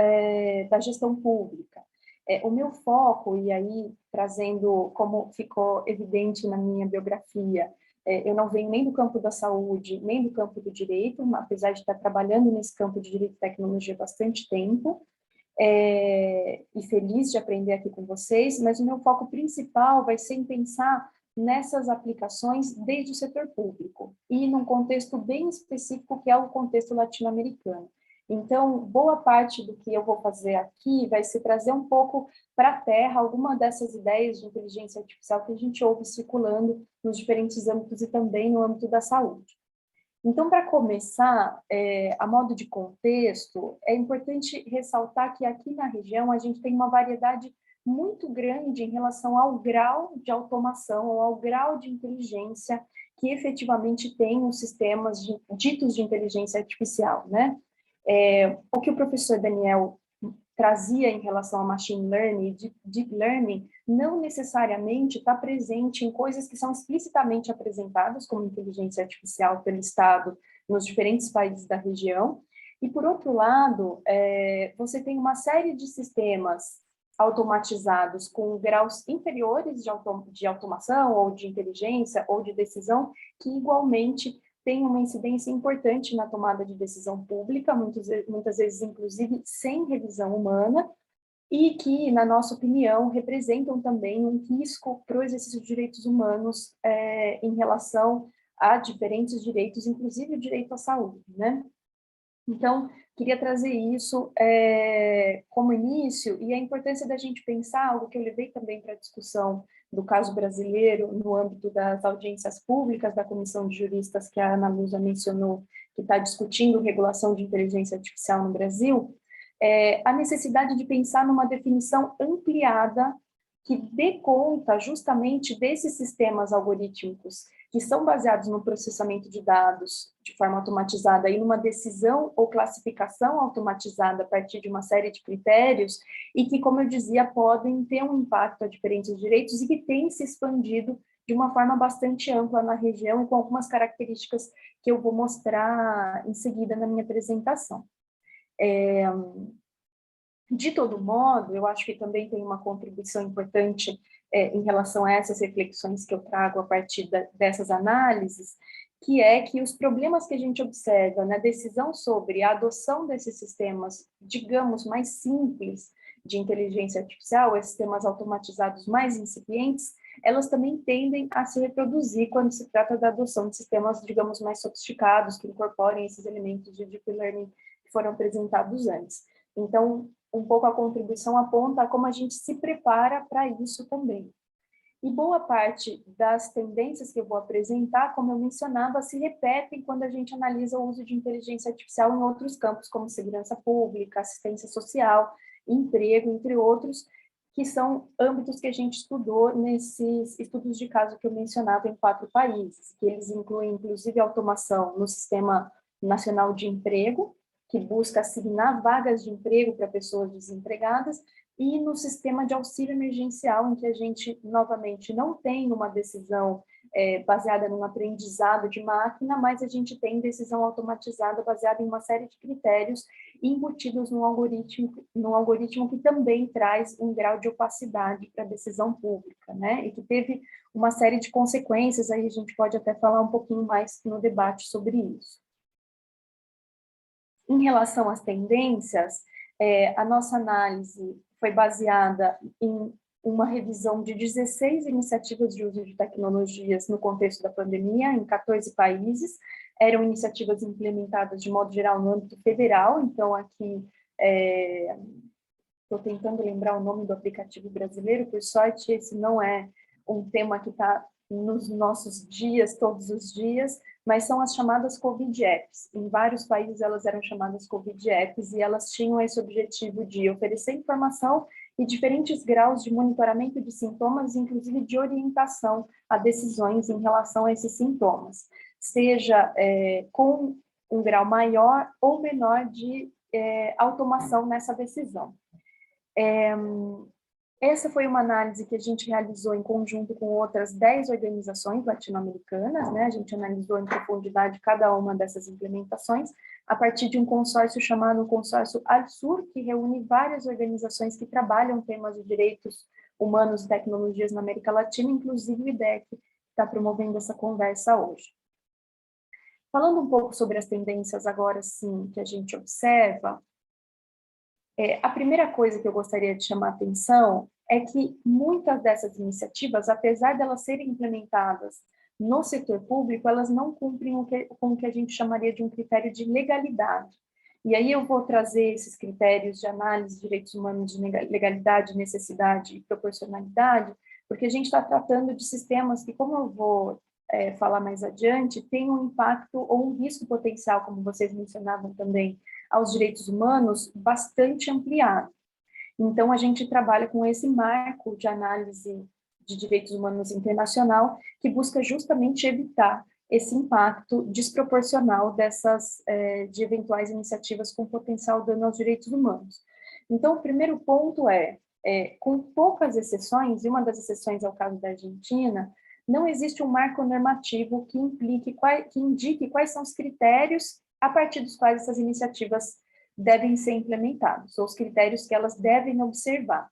Speaker 5: da gestão pública. O meu foco, e aí trazendo como ficou evidente na minha biografia, eu não venho nem do campo da saúde, nem do campo do direito, apesar de estar trabalhando nesse campo de direito e tecnologia há bastante tempo, e feliz de aprender aqui com vocês, mas o meu foco principal vai ser em pensar nessas aplicações desde o setor público, e num contexto bem específico, que é o contexto latino-americano. Então, boa parte do que eu vou fazer aqui vai ser trazer um pouco para a Terra alguma dessas ideias de inteligência artificial que a gente ouve circulando nos diferentes âmbitos e também no âmbito da saúde. Então, para começar, a modo de contexto, é importante ressaltar que aqui na região a gente tem uma variedade muito grande em relação ao grau de automação ou ao grau de inteligência que efetivamente tem os sistemas ditos de inteligência artificial, né? O que o professor Daniel trazia em relação a machine learning e deep learning não necessariamente está presente em coisas que são explicitamente apresentadas como inteligência artificial pelo Estado nos diferentes países da região. E, por outro lado, você tem uma série de sistemas automatizados com graus inferiores de automação ou de inteligência ou de decisão que igualmente tem uma incidência importante na tomada de decisão pública, muitas vezes, inclusive, sem revisão humana, e que, na nossa opinião, representam também um risco para o exercício de direitos humanos em relação a diferentes direitos, inclusive o direito à saúde, né? Então, queria trazer isso como início, e a importância da gente pensar algo que eu levei também para a discussão do caso brasileiro, no âmbito das audiências públicas da Comissão de Juristas, que a Ana Lusa mencionou, que está discutindo regulação de inteligência artificial no Brasil, a necessidade de pensar numa definição ampliada que dê conta justamente desses sistemas algorítmicos que são baseados no processamento de dados de forma automatizada e numa decisão ou classificação automatizada a partir de uma série de critérios e que, como eu dizia, podem ter um impacto a diferentes direitos e que têm se expandido de uma forma bastante ampla na região e com algumas características que eu vou mostrar em seguida na minha apresentação. De todo modo, eu acho que também tem uma contribuição importante em relação a essas reflexões que eu trago a partir dessas análises, que é que os problemas que a gente observa na decisão sobre a adoção desses sistemas, digamos, mais simples de inteligência artificial, esses sistemas automatizados mais incipientes, elas também tendem a se reproduzir quando se trata da adoção de sistemas, digamos, mais sofisticados, que incorporem esses elementos de deep learning que foram apresentados antes. Então, um pouco a contribuição aponta a como a gente se prepara para isso também. E boa parte das tendências que eu vou apresentar, como eu mencionava, se repetem quando a gente analisa o uso de inteligência artificial em outros campos, como segurança pública, assistência social, emprego, entre outros, que são âmbitos que a gente estudou nesses estudos de caso que eu mencionava em 4 países, que eles incluem, inclusive, automação no Sistema Nacional de Emprego, que busca assignar vagas de emprego para pessoas desempregadas, e no sistema de auxílio emergencial, em que a gente, novamente, não tem uma decisão baseada num aprendizado de máquina, mas a gente tem decisão automatizada baseada em uma série de critérios embutidos num algoritmo que também traz um grau de opacidade para a decisão pública, né? E que teve uma série de consequências, aí a gente pode até falar um pouquinho mais no debate sobre isso. Em relação às tendências, a nossa análise foi baseada em uma revisão de 16 iniciativas de uso de tecnologias no contexto da pandemia, em 14 países. Eram iniciativas implementadas de modo geral no âmbito federal, então aqui estou tentando lembrar o nome do aplicativo brasileiro, por sorte esse não é um tema que está nos nossos dias, todos os dias, mas são as chamadas COVID Apps. Em vários países elas eram chamadas COVID Apps e elas tinham esse objetivo de oferecer informação e diferentes graus de monitoramento de sintomas, inclusive de orientação a decisões em relação a esses sintomas, seja com um grau maior ou menor de automação nessa decisão. Essa foi uma análise que a gente realizou em conjunto com outras 10 organizações latino-americanas, né? A gente analisou em profundidade cada uma dessas implementações, a partir de um consórcio chamado Consórcio Arsur, que reúne várias organizações que trabalham temas de direitos humanos e tecnologias na América Latina, inclusive o IDEC, que está promovendo essa conversa hoje. Falando um pouco sobre as tendências agora, sim, que a gente observa, a primeira coisa que eu gostaria de chamar a atenção é que muitas dessas iniciativas, apesar de elas serem implementadas no setor público, elas não cumprem com o que a gente chamaria de um critério de legalidade. E aí eu vou trazer esses critérios de análise de direitos humanos de legalidade, necessidade e proporcionalidade, porque a gente está tratando de sistemas que, como eu vou falar mais adiante, têm um impacto ou um risco potencial, como vocês mencionavam também, aos direitos humanos bastante ampliado. Então, a gente trabalha com esse marco de análise de direitos humanos internacional, que busca justamente evitar esse impacto desproporcional de eventuais iniciativas com potencial dano aos direitos humanos. Então, o primeiro ponto com poucas exceções, e uma das exceções é o caso da Argentina, não existe um marco normativo que indique quais são os critérios a partir dos quais essas iniciativas devem ser implementadas, ou os critérios que elas devem observar.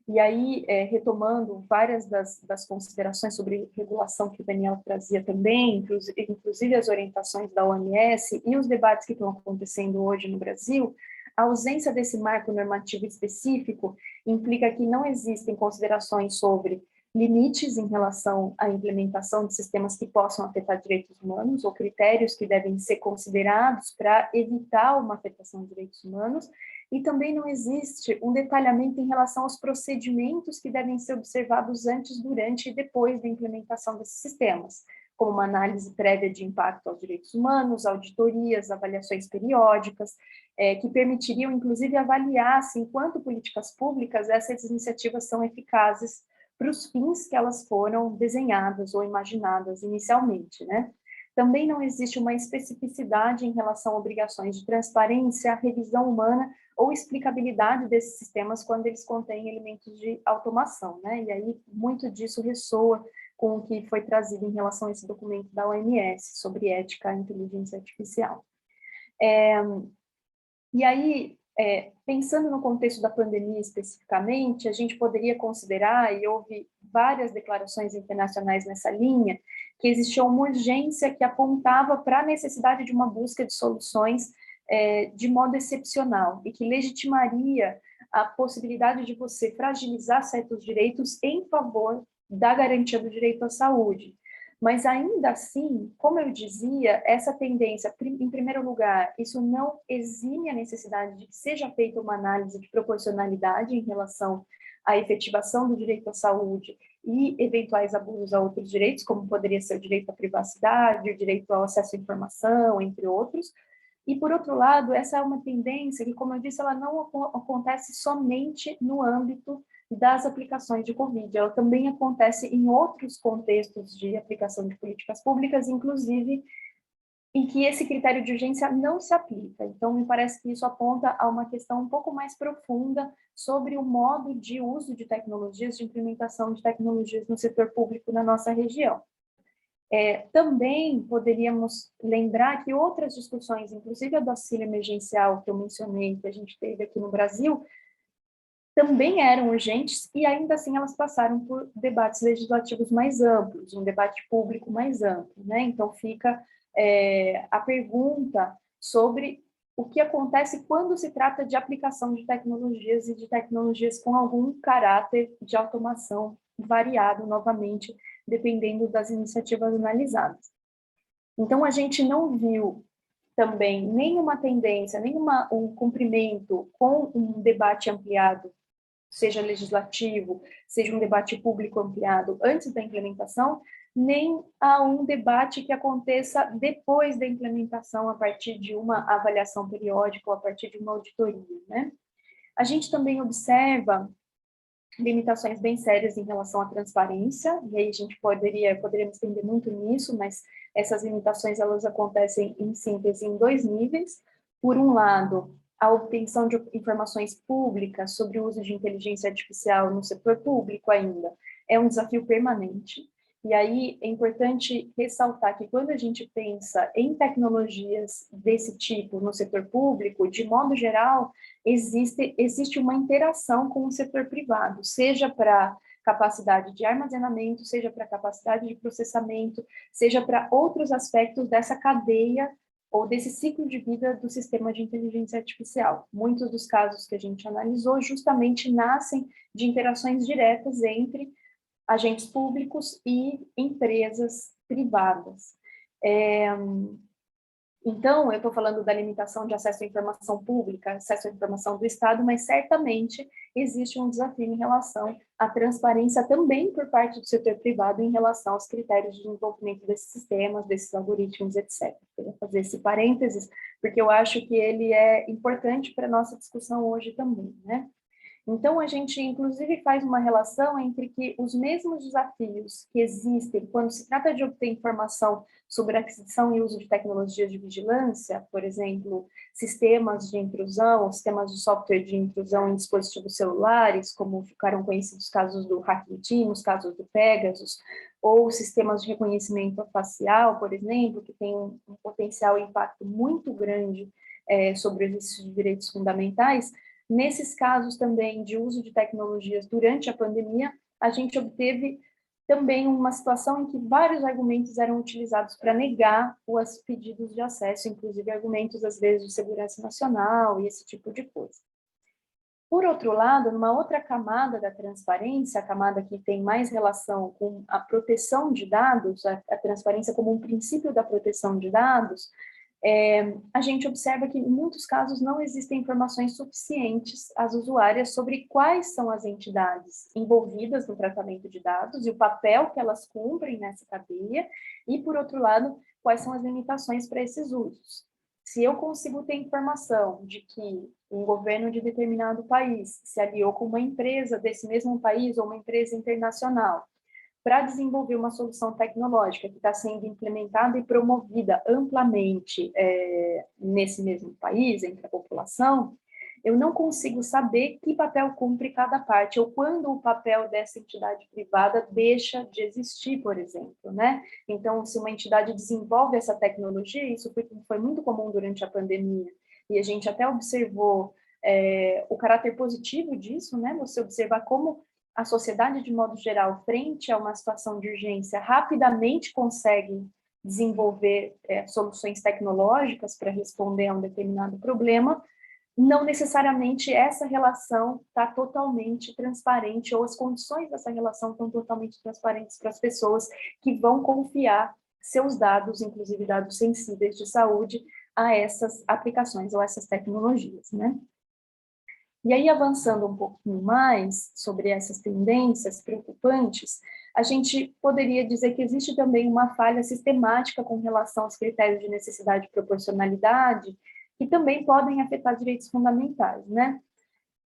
Speaker 5: E aí, retomando várias das considerações sobre regulação que o Daniel trazia também, inclusive as orientações da OMS e os debates que estão acontecendo hoje no Brasil, a ausência desse marco normativo específico implica que não existem considerações sobre limites em relação à implementação de sistemas que possam afetar direitos humanos, ou critérios que devem ser considerados para evitar uma afetação de direitos humanos, e também não existe um detalhamento em relação aos procedimentos que devem ser observados antes, durante e depois da implementação desses sistemas, como uma análise prévia de impacto aos direitos humanos, auditorias, avaliações periódicas, que permitiriam, inclusive, avaliar se, enquanto políticas públicas, essas iniciativas são eficazes para os fins que elas foram desenhadas ou imaginadas inicialmente, né? Também não existe uma especificidade em relação a obrigações de transparência, revisão humana ou explicabilidade desses sistemas quando eles contêm elementos de automação, né? E aí muito disso ressoa com o que foi trazido em relação a esse documento da OMS sobre ética e inteligência artificial. E aí, pensando no contexto da pandemia especificamente, a gente poderia considerar, e houve várias declarações internacionais nessa linha, que existia uma urgência que apontava para a necessidade de uma busca de soluções de modo excepcional, e que legitimaria a possibilidade de você fragilizar certos direitos em favor da garantia do direito à saúde. Mas ainda assim, como eu dizia, essa tendência, em primeiro lugar, isso não exime a necessidade de que seja feita uma análise de proporcionalidade em relação à efetivação do direito à saúde e eventuais abusos a outros direitos, como poderia ser o direito à privacidade, o direito ao acesso à informação, entre outros. E, por outro lado, essa é uma tendência que, como eu disse, ela não acontece somente no âmbito das aplicações de Covid, ela também acontece em outros contextos de aplicação de políticas públicas, inclusive em que esse critério de urgência não se aplica. Então, me parece que isso aponta a uma questão um pouco mais profunda sobre o modo de uso de tecnologias, de implementação de tecnologias no setor público na nossa região. Também poderíamos lembrar que outras discussões, inclusive a do auxílio emergencial que eu mencionei, que a gente teve aqui no Brasil, também eram urgentes e ainda assim elas passaram por debates legislativos mais amplos, um debate público mais amplo, né? Então fica a pergunta sobre o que acontece quando se trata de aplicação de tecnologias e de tecnologias com algum caráter de automação variado novamente, dependendo das iniciativas analisadas. Então a gente não viu também nenhuma tendência, um cumprimento com um debate ampliado, seja legislativo, seja um debate público ampliado antes da implementação, nem a um debate que aconteça depois da implementação, a partir de uma avaliação periódica ou a partir de uma auditoria, né? A gente também observa limitações bem sérias em relação à transparência, e aí a gente poderíamos estender muito nisso, mas essas limitações elas acontecem em síntese em dois níveis. Por um lado, a obtenção de informações públicas sobre o uso de inteligência artificial no setor público ainda é um desafio permanente. E aí é importante ressaltar que quando a gente pensa em tecnologias desse tipo no setor público, de modo geral, existe uma interação com o setor privado, seja para capacidade de armazenamento, seja para capacidade de processamento, seja para outros aspectos dessa cadeia ou desse ciclo de vida do sistema de inteligência artificial. Muitos dos casos que a gente analisou justamente nascem de interações diretas entre agentes públicos e empresas privadas. Então, eu estou falando da limitação de acesso à informação pública, acesso à informação do Estado, mas certamente existe um desafio em relação à transparência também por parte do setor privado em relação aos critérios de desenvolvimento desses sistemas, desses algoritmos, etc. Eu queria fazer esse parênteses, porque eu acho que ele é importante para a nossa discussão hoje também, né? Então, a gente, inclusive, faz uma relação entre que os mesmos desafios que existem quando se trata de obter informação sobre a aquisição e uso de tecnologias de vigilância, por exemplo, sistemas de intrusão, sistemas de software de intrusão em dispositivos celulares, como ficaram conhecidos os casos do Hacking Team, os casos do Pegasus, ou sistemas de reconhecimento facial, por exemplo, que tem um potencial impacto muito grande sobre o exercício de direitos fundamentais. Nesses casos também de uso de tecnologias durante a pandemia, a gente obteve também uma situação em que vários argumentos eram utilizados para negar os pedidos de acesso, inclusive argumentos, às vezes, de segurança nacional e esse tipo de coisa. Por outro lado, numa outra camada da transparência, a camada que tem mais relação com a proteção de dados, a transparência como um princípio da proteção de dados, a gente observa que, em muitos casos, não existem informações suficientes às usuárias sobre quais são as entidades envolvidas no tratamento de dados e o papel que elas cumprem nessa cadeia, e, por outro lado, quais são as limitações para esses usos. Se eu consigo ter informação de que um governo de determinado país se aliou com uma empresa desse mesmo país ou uma empresa internacional para desenvolver uma solução tecnológica que está sendo implementada e promovida amplamente nesse mesmo país, entre a população, eu não consigo saber que papel cumpre cada parte, ou quando o papel dessa entidade privada deixa de existir, por exemplo, né? Então, se uma entidade desenvolve essa tecnologia, isso foi muito comum durante a pandemia, e a gente até observou o caráter positivo disso, né? Você observar como a sociedade, de modo geral, frente a uma situação de urgência, rapidamente consegue desenvolver soluções tecnológicas para responder a um determinado problema. Não necessariamente essa relação está totalmente transparente, ou as condições dessa relação estão totalmente transparentes para as pessoas que vão confiar seus dados, inclusive dados sensíveis de saúde, a essas aplicações ou essas tecnologias, né? E aí, avançando um pouquinho mais sobre essas tendências preocupantes, a gente poderia dizer que existe também uma falha sistemática com relação aos critérios de necessidade e proporcionalidade, que também podem afetar direitos fundamentais, né?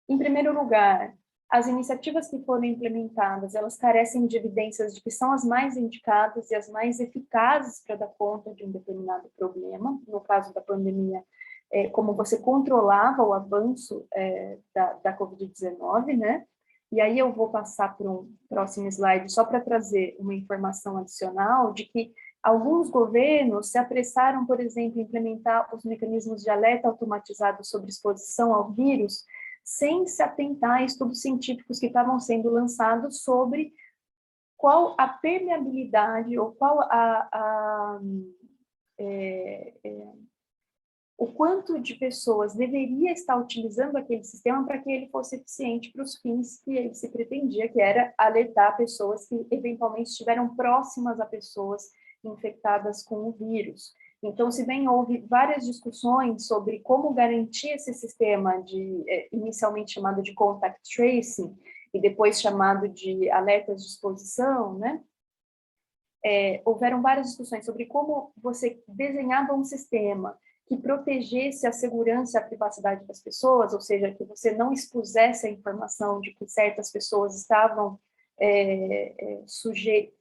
Speaker 5: Em primeiro lugar, as iniciativas que foram implementadas, elas carecem de evidências de que são as mais indicadas e as mais eficazes para dar conta de um determinado problema. No caso da pandemia, como você controlava o avanço da Covid-19, né? E aí eu vou passar para um próximo slide só para trazer uma informação adicional de que alguns governos se apressaram, por exemplo, em implementar os mecanismos de alerta automatizado sobre exposição ao vírus, sem se atentar a estudos científicos que estavam sendo lançados sobre qual a permeabilidade ou qual o quanto de pessoas deveria estar utilizando aquele sistema para que ele fosse eficiente para os fins que ele se pretendia, que era alertar pessoas que eventualmente estiveram próximas a pessoas infectadas com o vírus. Então, se bem houve várias discussões sobre como garantir esse sistema inicialmente chamado de contact tracing e depois chamado de alertas de exposição, né? Houveram várias discussões sobre como você desenhava um sistema que protegesse a segurança e a privacidade das pessoas, ou seja, que você não expusesse a informação de que certas pessoas estavam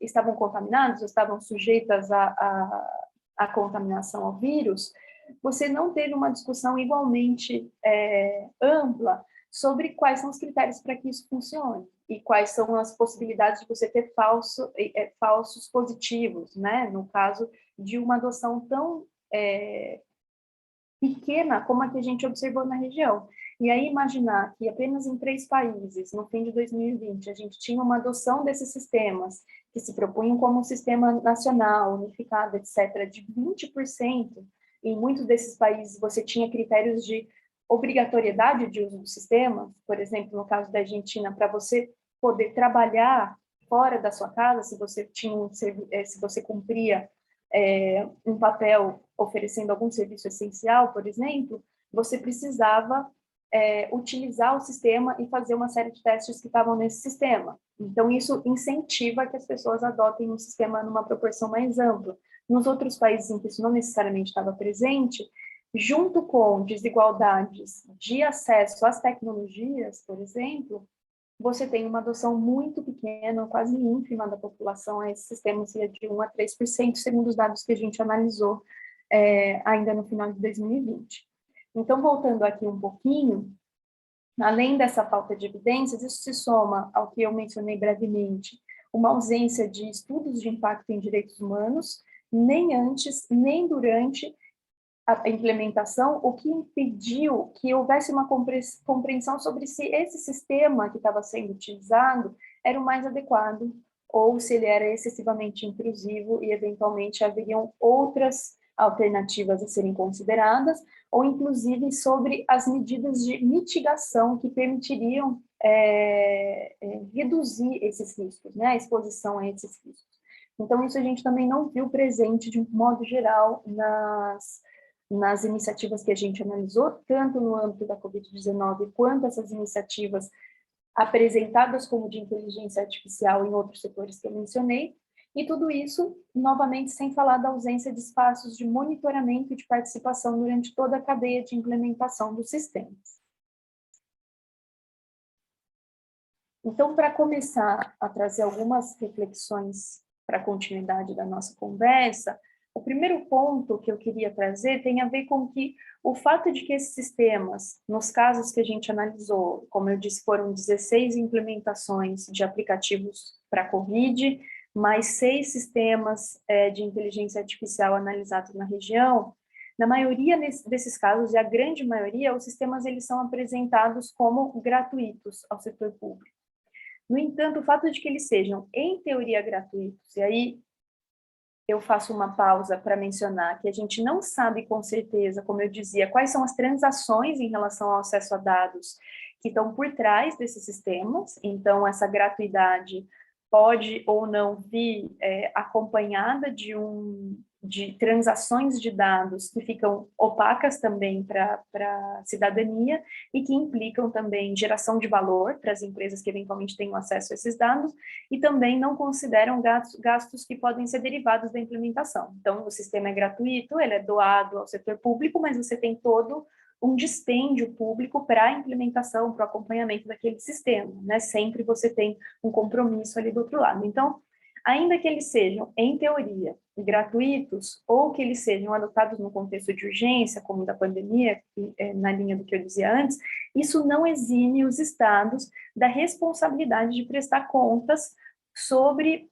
Speaker 5: estavam contaminadas, ou estavam sujeitas à contaminação ao vírus. Você não teve uma discussão igualmente ampla sobre quais são os critérios para que isso funcione. e quais são as possibilidades de você ter falsos positivos, né? No caso de uma adoção tão pequena como a que a gente observou na região. E aí imaginar que apenas em 3 países, no fim de 2020, a gente tinha uma adoção desses sistemas, que se propunham como um sistema nacional, unificado, etc., de 20%, em muitos desses países você tinha critérios de obrigatoriedade de uso do sistema, por exemplo, no caso da Argentina, para você poder trabalhar fora da sua casa, se você se você cumpria um papel oferecendo algum serviço essencial, por exemplo, você precisava utilizar o sistema e fazer uma série de testes que estavam nesse sistema. Então, isso incentiva que as pessoas adotem um sistema numa proporção mais ampla. Nos outros países em que isso não necessariamente estava presente, junto com desigualdades de acesso às tecnologias, por exemplo, você tem uma adoção muito pequena, quase ínfima da população a esses sistemas, de 1 a 3%, segundo os dados que a gente analisou ainda no final de 2020. Então, voltando aqui um pouquinho, além dessa falta de evidências, isso se soma ao que eu mencionei brevemente, uma ausência de estudos de impacto em direitos humanos, nem antes, nem durante a implementação, o que impediu que houvesse uma compreensão sobre se esse sistema que estava sendo utilizado era o mais adequado, ou se ele era excessivamente intrusivo e, eventualmente, haveriam outras alternativas a serem consideradas, ou, inclusive, sobre as medidas de mitigação que permitiriam reduzir esses riscos, né, a exposição a esses riscos. Então, isso a gente também não viu presente, de um modo geral, nas iniciativas que a gente analisou, tanto no âmbito da Covid-19, quanto essas iniciativas apresentadas como de inteligência artificial em outros setores que eu mencionei, e tudo isso, novamente, sem falar da ausência de espaços de monitoramento e de participação durante toda a cadeia de implementação dos sistemas. Então, para começar a trazer algumas reflexões para a continuidade da nossa conversa, o primeiro ponto que eu queria trazer tem a ver com que o fato de que esses sistemas, nos casos que a gente analisou, como eu disse, foram 16 implementações de aplicativos para COVID, mais 6 sistemas de inteligência artificial analisados na região, na maioria desses casos, e a grande maioria, os sistemas eles são apresentados como gratuitos ao setor público. No entanto, o fato de que eles sejam, em teoria, gratuitos, e aí eu faço uma pausa para mencionar que a gente não sabe com certeza, como eu dizia, quais são as transações em relação ao acesso a dados que estão por trás desses sistemas, então essa gratuidade pode ou não vir acompanhada de transações de dados que ficam opacas também para a cidadania e que implicam também geração de valor para as empresas que eventualmente tenham acesso a esses dados e também não consideram gastos que podem ser derivados da implementação. Então, o sistema é gratuito, ele é doado ao setor público, mas você tem todo um dispêndio público para a implementação, para o acompanhamento daquele sistema, né? Sempre você tem um compromisso ali do outro lado. Então, ainda que eles sejam, em teoria, gratuitos, ou que eles sejam adotados no contexto de urgência, como da pandemia, na linha do que eu dizia antes, isso não exime os estados da responsabilidade de prestar contas sobre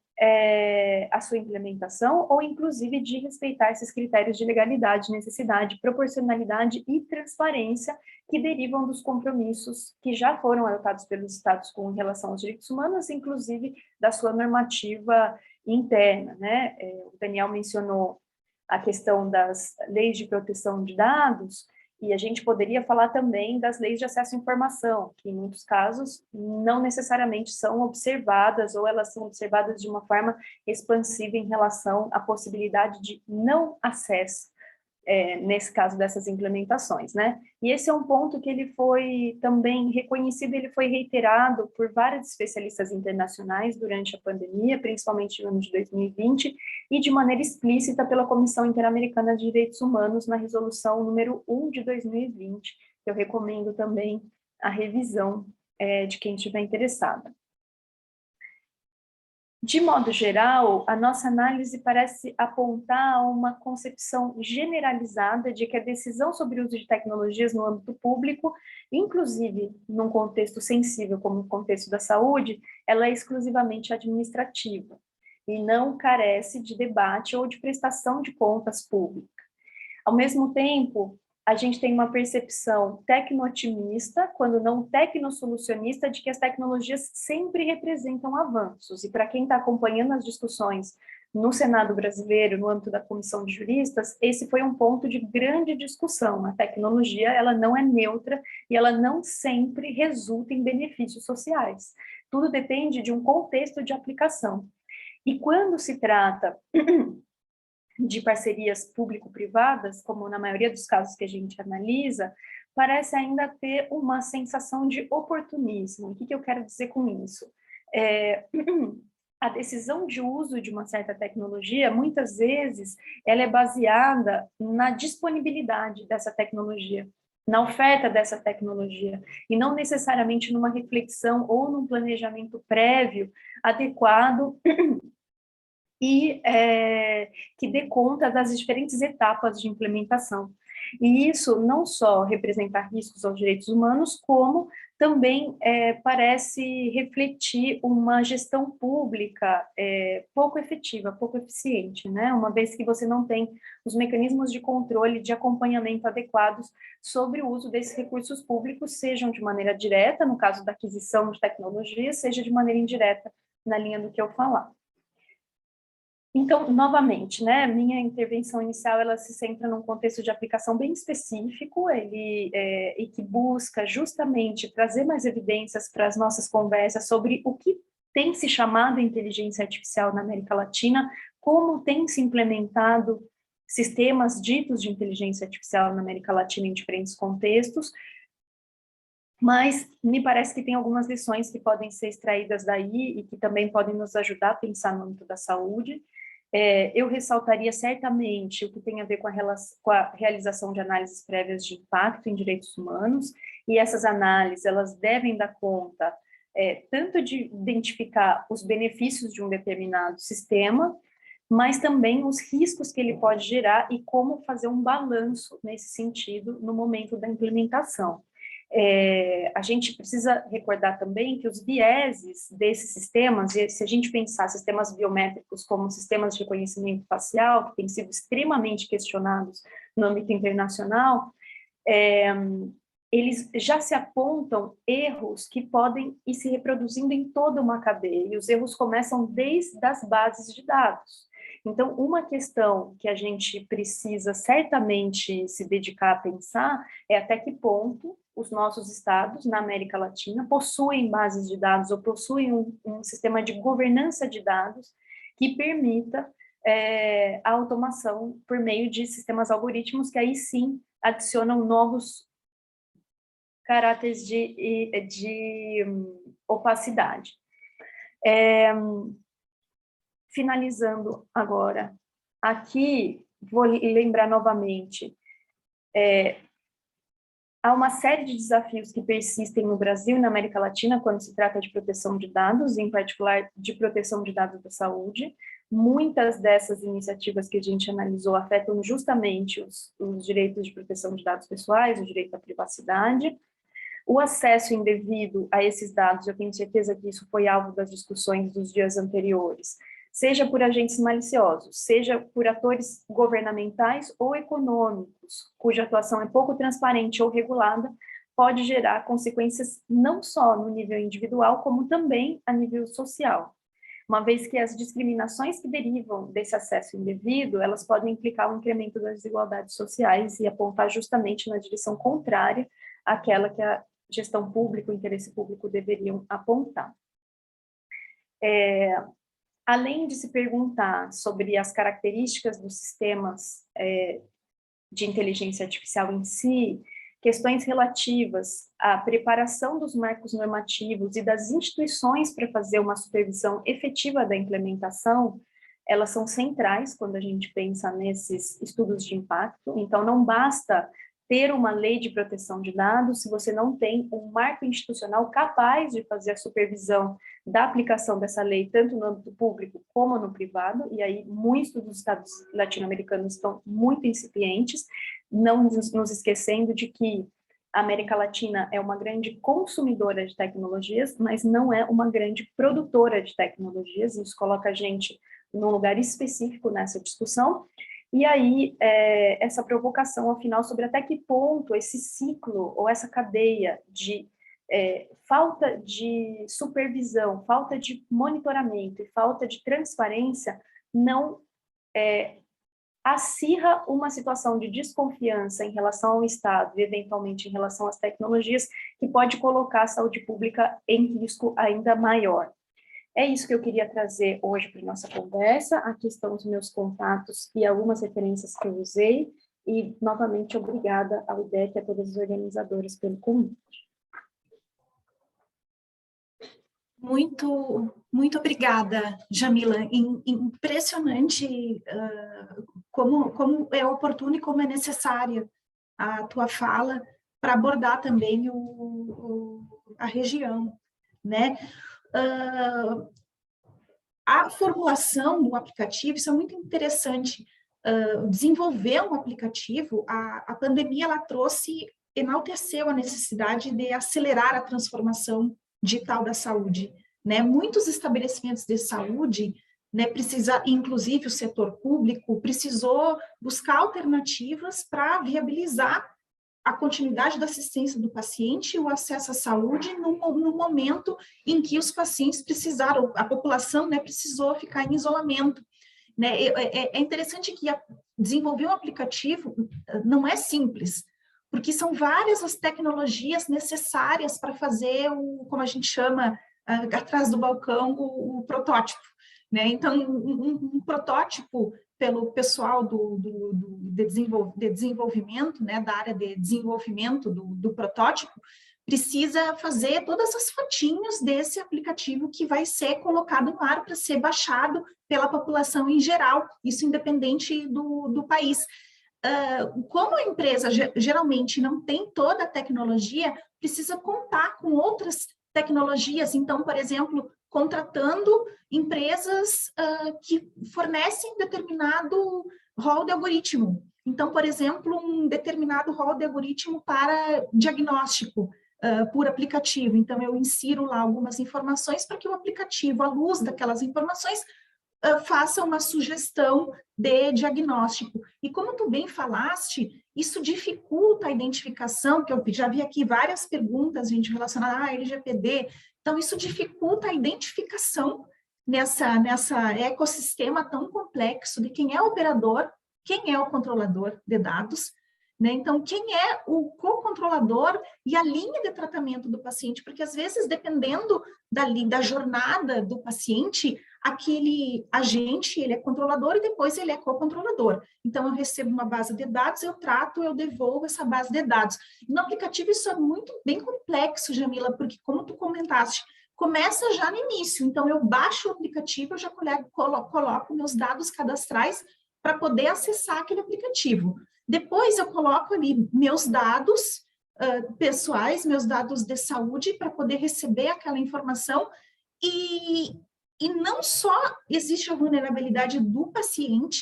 Speaker 5: a sua implementação, ou inclusive de respeitar esses critérios de legalidade, necessidade, proporcionalidade e transparência que derivam dos compromissos que já foram adotados pelos estados com relação aos direitos humanos, inclusive da sua normativa interna, né? O Daniel mencionou a questão das leis de proteção de dados, e a gente poderia falar também das leis de acesso à informação, que em muitos casos não necessariamente são observadas, ou elas são observadas de uma forma expansiva em relação à possibilidade de não acesso, nesse caso dessas implementações, né? E esse é um ponto que ele foi também reconhecido, ele foi reiterado por vários especialistas internacionais durante a pandemia, principalmente no ano de 2020, e de maneira explícita pela Comissão Interamericana de Direitos Humanos na resolução número 1 de 2020, que eu recomendo também a revisão de quem estiver interessado. De modo geral, a nossa análise parece apontar a uma concepção generalizada de que a decisão sobre o uso de tecnologias no âmbito público, inclusive num contexto sensível como o contexto da saúde, ela é exclusivamente administrativa e não carece de debate ou de prestação de contas públicas. Ao mesmo tempo, a gente tem uma percepção tecno-otimista, quando não tecno-solucionista, de que as tecnologias sempre representam avanços. E para quem está acompanhando as discussões no Senado brasileiro, no âmbito da Comissão de Juristas, esse foi um ponto de grande discussão. A tecnologia, ela não é neutra e ela não sempre resulta em benefícios sociais. Tudo depende de um contexto de aplicação. E quando se trata de parcerias público-privadas, como na maioria dos casos que a gente analisa, parece ainda ter uma sensação de oportunismo. O que eu quero dizer com isso? A decisão de uso de uma certa tecnologia, muitas vezes, ela é baseada na disponibilidade dessa tecnologia, na oferta dessa tecnologia, e não necessariamente numa reflexão ou num planejamento prévio adequado e que dê conta das diferentes etapas de implementação. E isso não só representa riscos aos direitos humanos, como também parece refletir uma gestão pública pouco efetiva, pouco eficiente, né? Uma vez que você não tem os mecanismos de controle, de acompanhamento adequados sobre o uso desses recursos públicos, sejam de maneira direta, no caso da aquisição de tecnologia, seja de maneira indireta, na linha do que eu falar. Então, novamente, né, minha intervenção inicial, ela se centra num contexto de aplicação bem específico, e que busca justamente trazer mais evidências para as nossas conversas sobre o que tem se chamado inteligência artificial na América Latina, como tem se implementado sistemas ditos de inteligência artificial na América Latina em diferentes contextos, mas me parece que tem algumas lições que podem ser extraídas daí e que também podem nos ajudar a pensar no âmbito da saúde. Eu ressaltaria certamente o que tem a ver com a realização de análises prévias de impacto em direitos humanos, e essas análises, elas devem dar conta tanto de identificar os benefícios de um determinado sistema, mas também os riscos que ele pode gerar e como fazer um balanço nesse sentido no momento da implementação. A gente precisa recordar também que os vieses desses sistemas, e se a gente pensar sistemas biométricos como sistemas de reconhecimento facial, que têm sido extremamente questionados no âmbito internacional, eles já se apontam erros que podem ir se reproduzindo em toda uma cadeia, e os erros começam desde as bases de dados. Então, uma questão que a gente precisa certamente se dedicar a pensar é até que ponto os nossos estados na América Latina possuem bases de dados ou possuem um sistema de governança de dados que permita a automação por meio de sistemas algoritmos que aí sim adicionam novos caráteres de opacidade. Finalizando agora, aqui vou lembrar novamente, há uma série de desafios que persistem no Brasil e na América Latina quando se trata de proteção de dados, em particular de proteção de dados da saúde. Muitas dessas iniciativas que a gente analisou afetam justamente os direitos de proteção de dados pessoais, o direito à privacidade. O acesso indevido a esses dados, eu tenho certeza que isso foi alvo das discussões dos dias anteriores, seja por agentes maliciosos, seja por atores governamentais ou econômicos, cuja atuação é pouco transparente ou regulada, pode gerar consequências não só no nível individual, como também a nível social. Uma vez que as discriminações que derivam desse acesso indevido, elas podem implicar um incremento das desigualdades sociais e apontar justamente na direção contrária àquela que a gestão pública, o interesse público deveriam apontar. Além de se perguntar sobre as características dos sistemas de inteligência artificial em si, questões relativas à preparação dos marcos normativos e das instituições para fazer uma supervisão efetiva da implementação, elas são centrais quando a gente pensa nesses estudos de impacto. Então, não basta ter uma lei de proteção de dados se você não tem um marco institucional capaz de fazer a supervisão da aplicação dessa lei, tanto no âmbito público como no privado, e aí muitos dos estados latino-americanos estão muito incipientes, não nos esquecendo de que a América Latina é uma grande consumidora de tecnologias, mas não é uma grande produtora de tecnologias, isso coloca a gente num lugar específico nessa discussão. E aí, essa provocação, afinal, sobre até que ponto esse ciclo ou essa cadeia de falta de supervisão, falta de monitoramento e falta de transparência não acirra uma situação de desconfiança em relação ao Estado e, eventualmente, em relação às tecnologias, que pode colocar a saúde pública em risco ainda maior. É isso que eu queria trazer hoje para a nossa conversa. Aqui estão os meus contatos e algumas referências que eu usei. E, novamente, obrigada ao IDEC e a todas as organizadoras pelo convite.
Speaker 3: Muito obrigada, Jamila. Impressionante como é oportuno e como é necessária a tua fala para abordar também a região, né? A formulação do aplicativo, isso é muito interessante, desenvolver um aplicativo, a pandemia ela enalteceu a necessidade de acelerar a transformação digital da saúde, né? Muitos estabelecimentos de saúde, né, inclusive o setor público, precisou buscar alternativas para viabilizar a continuidade da assistência do paciente e o acesso à saúde no momento em que os pacientes precisaram, a população, né, precisou ficar em isolamento. Né? É interessante que desenvolver um aplicativo não é simples, porque são várias as tecnologias necessárias para fazer como a gente chama, atrás do balcão, o protótipo. Né? Então, um protótipo pelo pessoal de desenvolvimento, né, da área de desenvolvimento do protótipo, precisa fazer todas as fotinhos desse aplicativo que vai ser colocado no ar para ser baixado pela população em geral, isso independente do país. Como a empresa geralmente não tem toda a tecnologia, precisa contar com outras tecnologias, então, por exemplo, contratando empresas que fornecem determinado rol de algoritmo. Então, por exemplo, um determinado rol de algoritmo para diagnóstico por aplicativo. Então, eu insiro lá algumas informações para que o aplicativo, à luz daquelas informações, faça uma sugestão de diagnóstico. E como tu bem falaste, isso dificulta a identificação, que eu já vi aqui várias perguntas, gente, relacionadas à LGPD. Então, isso dificulta a identificação nessa ecossistema tão complexo de quem é o operador, quem é o controlador de dados, né? Então, quem é o co-controlador e a linha de tratamento do paciente, porque às vezes, dependendo da jornada do paciente, aquele agente, ele é controlador e depois ele é co-controlador. Então, eu recebo uma base de dados, eu trato, eu devolvo essa base de dados. No aplicativo, isso é bem complexo, Jamila, porque, como tu comentaste, começa já no início. Então, eu baixo o aplicativo, eu já coloco meus dados cadastrais para poder acessar aquele aplicativo. Depois, eu coloco ali meus dados pessoais, meus dados de saúde, para poder receber aquela informação. E não só existe a vulnerabilidade do paciente,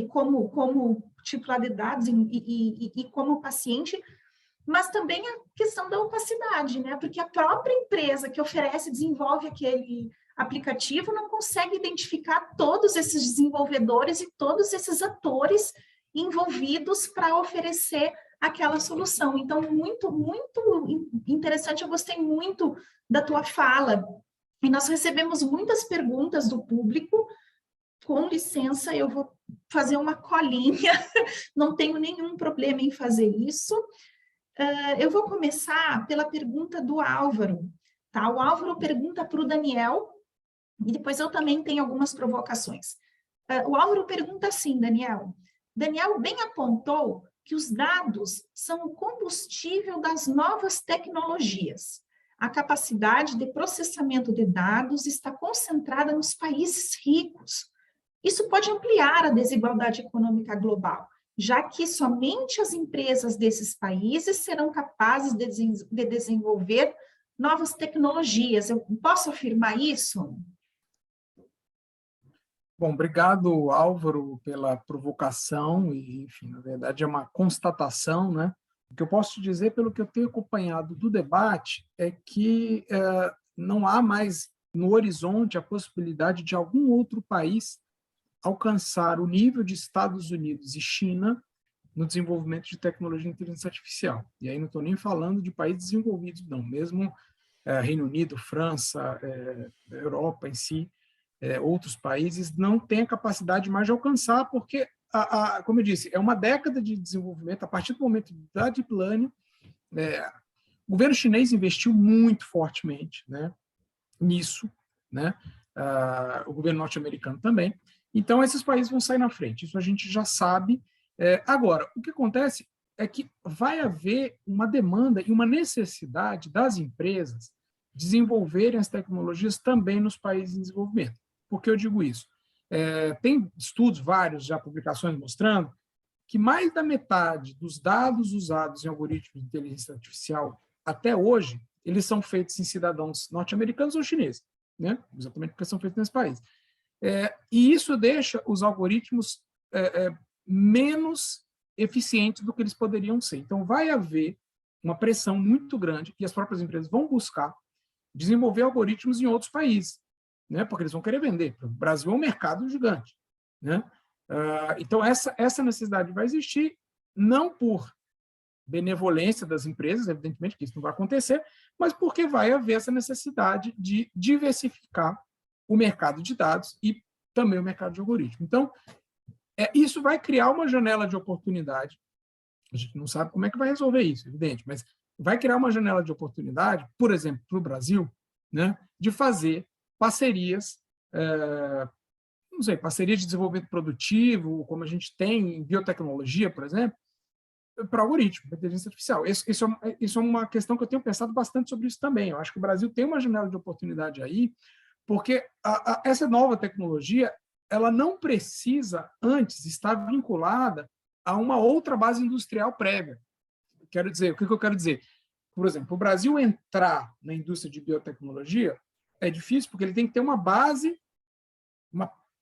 Speaker 3: como titular de dados e como paciente, mas também a questão da opacidade, né? Porque a própria empresa que oferece, desenvolve aquele aplicativo, não consegue identificar todos esses desenvolvedores e todos esses atores envolvidos para oferecer aquela solução. Então, muito interessante, eu gostei muito da tua fala. E nós recebemos muitas perguntas do público. Com licença, eu vou fazer uma colinha, não tenho nenhum problema em fazer isso. Eu vou começar pela pergunta do Álvaro. Tá? O Álvaro pergunta para o Daniel, e depois eu também tenho algumas provocações. O Álvaro pergunta assim, Daniel. Daniel bem apontou que os dados são o combustível das novas tecnologias. A capacidade de processamento de dados está concentrada nos países ricos. Isso pode ampliar a desigualdade econômica global. já que somente as empresas desses países serão capazes de desenvolver novas tecnologias. Eu posso afirmar isso?
Speaker 1: Bom, obrigado, Álvaro, pela provocação, e, enfim, na verdade é uma constatação, né? O que eu posso te dizer, pelo que eu tenho acompanhado do debate, é que não há mais no horizonte a possibilidade de algum outro país alcançar o nível de Estados Unidos e China no desenvolvimento de tecnologia de inteligência artificial. E aí não estou nem falando de países desenvolvidos, não, mesmo Reino Unido, França, Europa em si, outros países não têm a capacidade mais de alcançar, porque, como eu disse, é uma década de desenvolvimento. A partir do momento da Deep Learning, o governo chinês investiu muito fortemente, né, nisso, né, o governo norte-americano também. Então, esses países vão sair na frente, isso a gente já sabe. Agora, o que acontece é que vai haver uma demanda e uma necessidade das empresas desenvolverem as tecnologias também nos países em desenvolvimento. Por que eu digo isso? Tem estudos, vários já, publicações mostrando que mais da metade dos dados usados em algoritmos de inteligência artificial até hoje, eles são feitos em cidadãos norte-americanos ou chineses, né? Exatamente porque são feitos nesse país. E isso deixa os algoritmos menos eficientes do que eles poderiam ser. Então, vai haver uma pressão muito grande e as próprias empresas vão buscar desenvolver algoritmos em outros países, né? Porque eles vão querer vender. O Brasil é um mercado gigante, né? Então, essa necessidade vai existir, não por benevolência das empresas, evidentemente que isso não vai acontecer, mas porque vai haver essa necessidade de diversificar o mercado de dados e também o mercado de algoritmos. Então, isso vai criar uma janela de oportunidade. A gente não sabe como é que vai resolver isso, evidente, mas vai criar uma janela de oportunidade, por exemplo, para o Brasil, né, de fazer parcerias, não sei, parcerias de desenvolvimento produtivo, como a gente tem em biotecnologia, por exemplo, para algoritmo, para inteligência artificial. Isso é uma questão que eu tenho pensado bastante sobre isso também. Eu acho que o Brasil tem uma janela de oportunidade aí, porque essa nova tecnologia ela não precisa antes estar vinculada a uma outra base industrial prévia. Quero dizer, o que eu quero dizer? Por exemplo, o Brasil entrar na indústria de biotecnologia é difícil porque ele tem que ter uma base,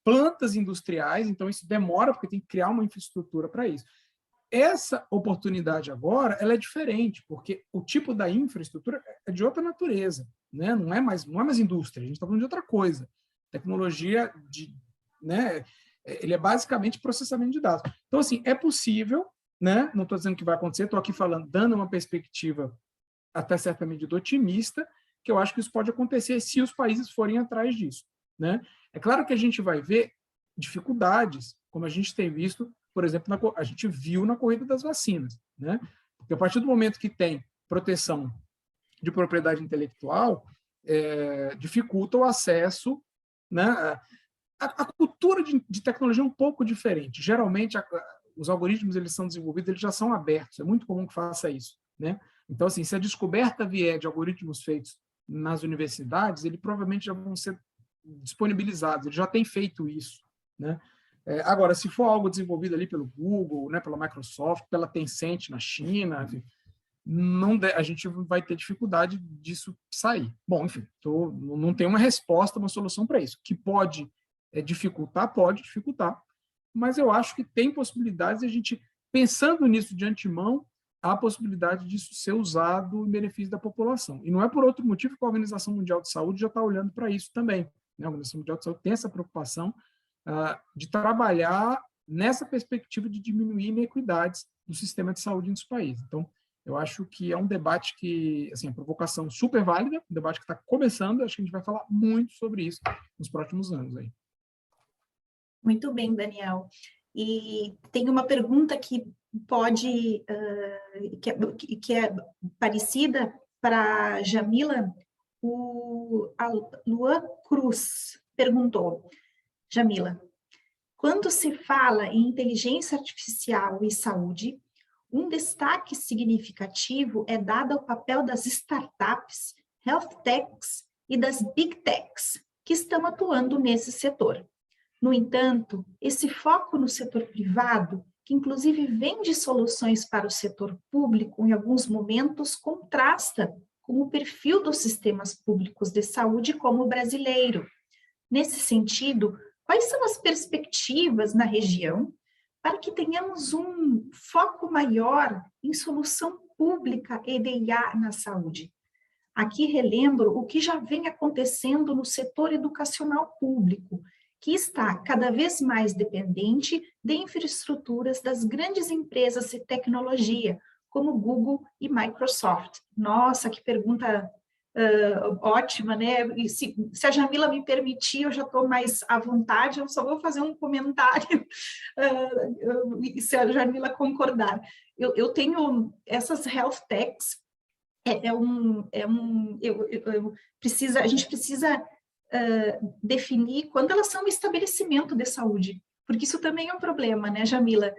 Speaker 1: plantas industriais, então isso demora porque tem que criar uma infraestrutura para isso. Essa oportunidade agora ela é diferente, porque o tipo da infraestrutura é de outra natureza, né? Não é mais indústria, a gente está falando de outra coisa. Tecnologia né? Ele é basicamente processamento de dados. Então, assim, é possível, né? Não estou dizendo que vai acontecer, estou aqui falando, dando uma perspectiva até certa medida otimista, que eu acho que isso pode acontecer se os países forem atrás disso, né? É claro que a gente vai ver dificuldades, como a gente tem visto, por exemplo, a gente viu na corrida das vacinas, né? Porque a partir do momento que tem proteção de propriedade intelectual, dificulta o acesso, né? A cultura de tecnologia é um pouco diferente. Geralmente, os algoritmos eles são desenvolvidos, eles já são abertos. É muito comum que faça isso, né? Então, assim, se a descoberta vier de algoritmos feitos nas universidades, eles provavelmente já vão ser disponibilizados. Ele já tem feito isso, né? Agora, se for algo desenvolvido ali pelo Google, né, pela Microsoft, pela Tencent na China, enfim, a gente vai ter dificuldade disso sair. Bom, enfim, não tem uma resposta, uma solução para isso. Que pode dificultar, mas eu acho que tem possibilidades de a gente, pensando nisso de antemão, há a possibilidade disso ser usado em benefício da população. E não é por outro motivo que a Organização Mundial de Saúde já está olhando para isso também, né? A Organização Mundial de Saúde tem essa preocupação de trabalhar nessa perspectiva de diminuir inequidades do sistema de saúde nos países. Então, eu acho que é um debate que, assim, a provocação super válida, um debate que está começando, acho que a gente vai falar muito sobre isso nos próximos anos aí.
Speaker 3: Muito bem, Daniel. E tem uma pergunta que pode, que é parecida para Jamila. A Luan Cruz perguntou: Jamila, quando se fala em inteligência artificial e saúde, um destaque significativo é dado ao papel das startups, health techs e das big techs que estão atuando nesse setor. No entanto, esse foco no setor privado, que inclusive vende soluções para o setor público, em alguns momentos contrasta com o perfil dos sistemas públicos de saúde como o brasileiro. Nesse sentido, quais são as perspectivas na região para que tenhamos um foco maior em solução pública e de IA na saúde? Aqui relembro o que já vem acontecendo no setor educacional público, que está cada vez mais dependente de infraestruturas das grandes empresas de tecnologia, como Google e Microsoft. Nossa, que pergunta ótima, né? E se a Jamila me permitir, eu já estou mais à vontade, eu só vou fazer um comentário, se a Jamila concordar. Eu tenho essas health techs, a gente precisa definir quando elas são um estabelecimento de saúde, porque isso também é um problema, né, Jamila?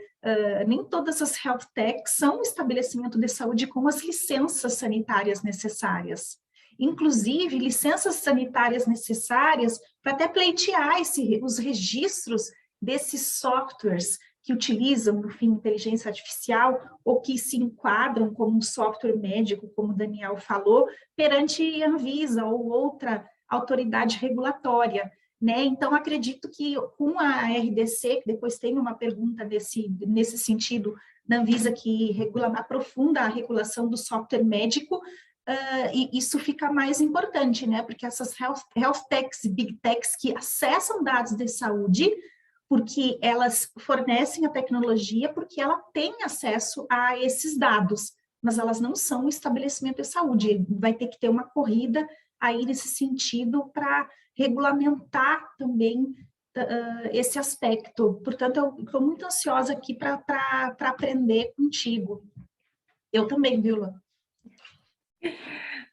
Speaker 3: Nem todas as health techs são um estabelecimento de saúde com as licenças sanitárias necessárias. Inclusive, licenças sanitárias necessárias para até pleitear os registros desses softwares que utilizam, no fim, inteligência artificial, ou que se enquadram como um software médico, como o Daniel falou, perante a Anvisa ou outra autoridade regulatória, né? Então, acredito que com a RDC, que depois tem uma pergunta nesse sentido, da Anvisa, que aprofunda a regulação do software médico, e isso fica mais importante, né? Porque essas health techs e big techs que acessam dados de saúde, porque elas fornecem a tecnologia, porque ela tem acesso a esses dados, mas elas não são um estabelecimento de saúde. Vai ter que ter uma corrida aí nesse sentido para regulamentar também esse aspecto. Portanto, eu estou muito ansiosa aqui para aprender contigo. Eu também, viu, Luan?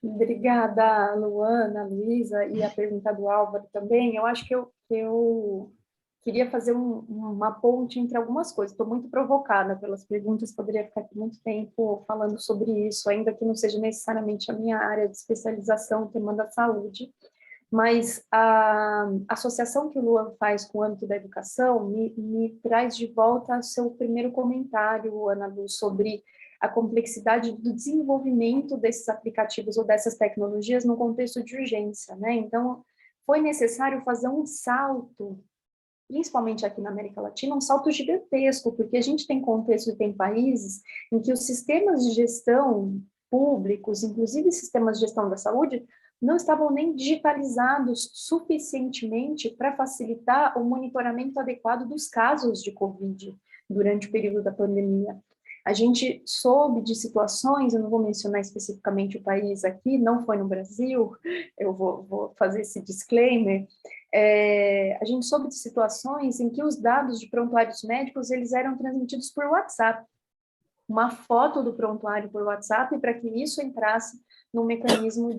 Speaker 5: Obrigada, Luana, Luísa, e a pergunta do Álvaro também. Eu acho que eu queria fazer uma ponte entre algumas coisas. Estou muito provocada pelas perguntas, poderia ficar aqui muito tempo falando sobre isso, ainda que não seja necessariamente a minha área de especialização, o tema da saúde, mas a associação que o Luan faz com o âmbito da educação me traz de volta ao seu primeiro comentário, Ana Lu, sobre a complexidade do desenvolvimento desses aplicativos ou dessas tecnologias no contexto de urgência, né? Então, foi necessário fazer um salto, principalmente aqui na América Latina, um salto gigantesco, porque a gente tem contexto e tem países em que os sistemas de gestão públicos, inclusive sistemas de gestão da saúde, não estavam nem digitalizados suficientemente para facilitar o monitoramento adequado dos casos de Covid durante o período da pandemia. A gente soube de situações, eu não vou mencionar especificamente o país aqui, não foi no Brasil, eu vou fazer esse disclaimer, a gente soube de situações em que os dados de prontuários médicos, eles eram transmitidos por WhatsApp, uma foto do prontuário por WhatsApp, para que isso entrasse num mecanismo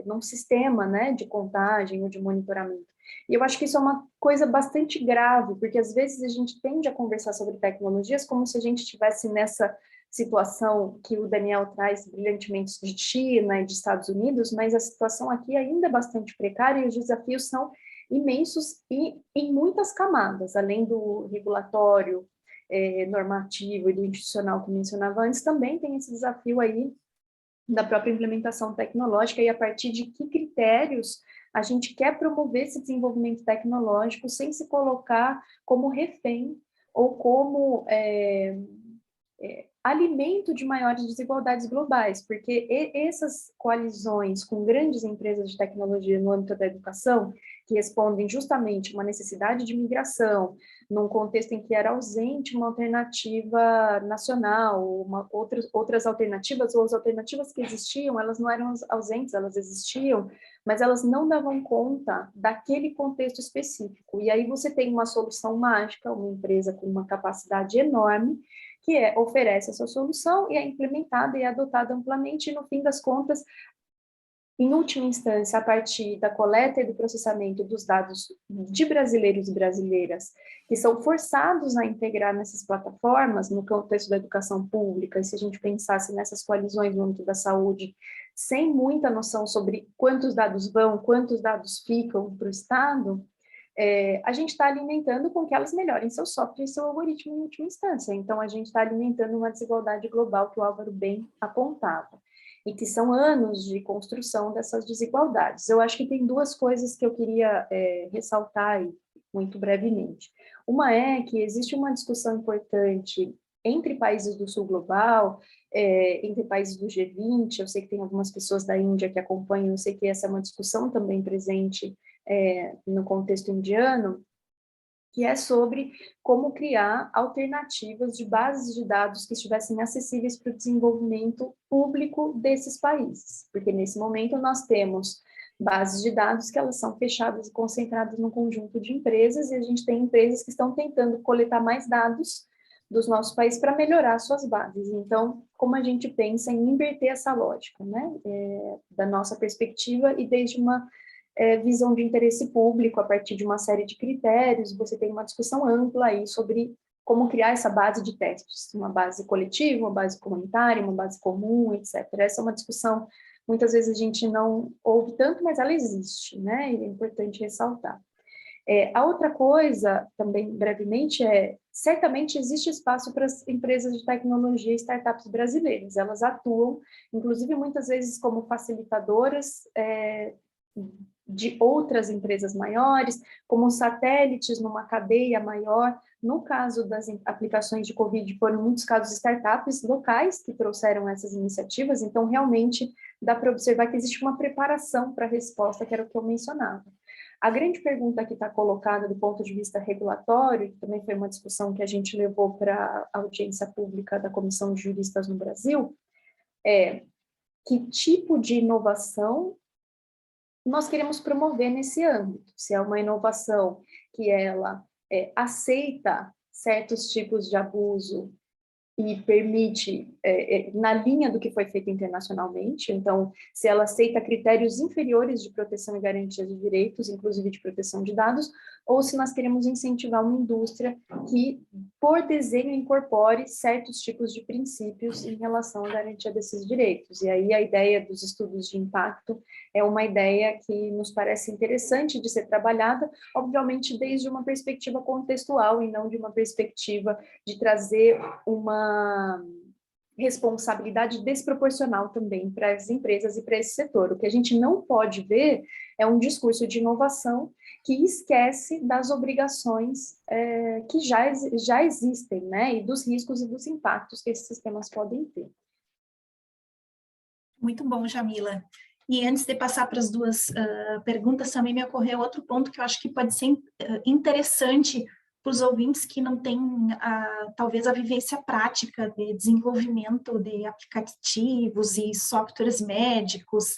Speaker 5: num sistema, né, de contagem ou de monitoramento. E eu acho que isso é uma coisa bastante grave, porque às vezes a gente tende a conversar sobre tecnologias como se a gente estivesse nessa situação que o Daniel traz brilhantemente de China e de Estados Unidos, mas a situação aqui ainda é bastante precária e os desafios são imensos e em muitas camadas, além do regulatório, normativo e do institucional que mencionava antes, também tem esse desafio aí da própria implementação tecnológica e a partir de que critérios a gente quer promover esse desenvolvimento tecnológico sem se colocar como refém ou como alimento de maiores desigualdades globais, porque essas coalizões com grandes empresas de tecnologia no âmbito da educação, que respondem justamente uma necessidade de migração, num contexto em que era ausente uma alternativa nacional, outras alternativas, ou as alternativas que existiam, elas não eram ausentes, elas existiam, mas elas não davam conta daquele contexto específico. E aí você tem uma solução mágica, uma empresa com uma capacidade enorme, que oferece essa solução e é implementada e é adotada amplamente, e no fim das contas, em última instância, a partir da coleta e do processamento dos dados de brasileiros e brasileiras que são forçados a integrar nessas plataformas, no contexto da educação pública, e se a gente pensasse nessas coalizões no âmbito da saúde, sem muita noção sobre quantos dados vão, quantos dados ficam para o Estado, a gente está alimentando com que elas melhorem seu software e seu algoritmo em última instância. Então, a gente está alimentando uma desigualdade global que o Álvaro bem apontava, e que são anos de construção dessas desigualdades. Eu acho que tem duas coisas que eu queria ressaltar aí, muito brevemente. Uma é que existe uma discussão importante entre países do sul global, entre países do G20, eu sei que tem algumas pessoas da Índia que acompanham, eu sei que essa é uma discussão também presente no contexto indiano, que é sobre como criar alternativas de bases de dados que estivessem acessíveis para o desenvolvimento público desses países, porque nesse momento nós temos bases de dados que elas são fechadas e concentradas num conjunto de empresas, e a gente tem empresas que estão tentando coletar mais dados dos nossos países para melhorar suas bases. Então, como a gente pensa em inverter essa lógica, né, da nossa perspectiva e desde uma visão de interesse público, a partir de uma série de critérios, você tem uma discussão ampla aí sobre como criar essa base de testes, uma base coletiva, uma base comunitária, uma base comum, etc. Essa é uma discussão, muitas vezes a gente não ouve tanto, mas ela existe, né, e é importante ressaltar. A outra coisa, também brevemente, certamente existe espaço para as empresas de tecnologia e startups brasileiras. Elas atuam, inclusive, muitas vezes como facilitadoras de outras empresas maiores, como satélites numa cadeia maior. No caso das aplicações de Covid, foram muitos casos startups locais que trouxeram essas iniciativas, então realmente dá para observar que existe uma preparação para a resposta, que era o que eu mencionava. A grande pergunta que está colocada do ponto de vista regulatório, que também foi uma discussão que a gente levou para a audiência pública da Comissão de Juristas no Brasil, é que tipo de inovação nós queremos promover nesse âmbito. Se é uma inovação que ela aceita certos tipos de abuso e permite, na linha do que foi feito internacionalmente, então, se ela aceita critérios inferiores de proteção e garantia de direitos, inclusive de proteção de dados, ou se nós queremos incentivar uma indústria que, por desenho, incorpore certos tipos de princípios em relação à garantia desses direitos. E aí a ideia dos estudos de impacto é uma ideia que nos parece interessante de ser trabalhada, obviamente desde uma perspectiva contextual e não de uma perspectiva de trazer uma responsabilidade desproporcional também para as empresas e para esse setor. O que a gente não pode ver é um discurso de inovação que esquece das obrigações que já existem, né, e dos riscos e dos impactos que esses sistemas podem ter.
Speaker 3: Muito bom, Jamila. E antes de passar para as duas perguntas, também me ocorreu outro ponto que eu acho que pode ser interessante para os ouvintes que não têm, talvez, a vivência prática de desenvolvimento de aplicativos e softwares médicos,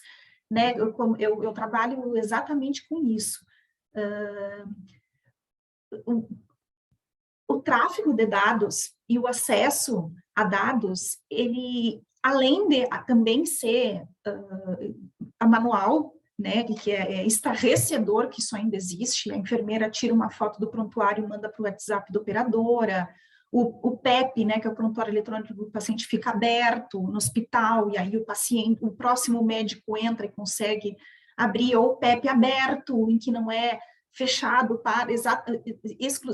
Speaker 3: né? Eu trabalho exatamente com isso. O tráfego de dados e o acesso a dados, ele, além de também ser manual, né, que é estarrecedor que isso ainda existe, a enfermeira tira uma foto do prontuário e manda para o WhatsApp da operadora, o PEP, né, que é o prontuário eletrônico do paciente, fica aberto no hospital, e aí o próximo médico entra e consegue abrir, ou o PEP aberto, em que não é fechado para,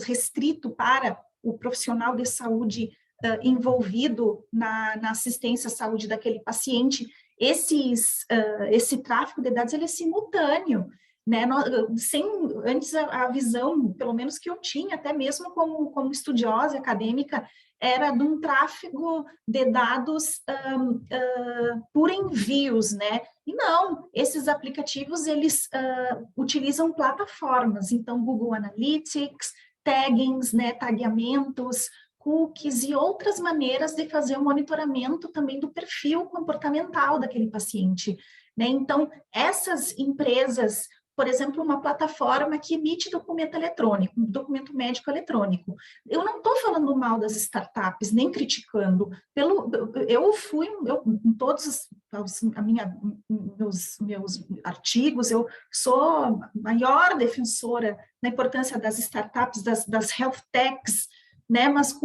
Speaker 3: restrito para o profissional de saúde envolvido na assistência à saúde daquele paciente. Esse tráfego de dados ele é simultâneo, né? Antes a visão, pelo menos que eu tinha, até mesmo como estudiosa acadêmica, era de um tráfego de dados por envios, né? E não, esses aplicativos, eles utilizam plataformas, então Google Analytics, taggings, né, tagueamentos, cookies e outras maneiras de fazer o monitoramento também do perfil comportamental daquele paciente, né? Então, essas empresas, por exemplo, uma plataforma que emite documento eletrônico, documento médico eletrônico. Eu não estou falando mal das startups, nem criticando. Em todos meus artigos, eu sou a maior defensora da importância das startups, das health techs, né, mas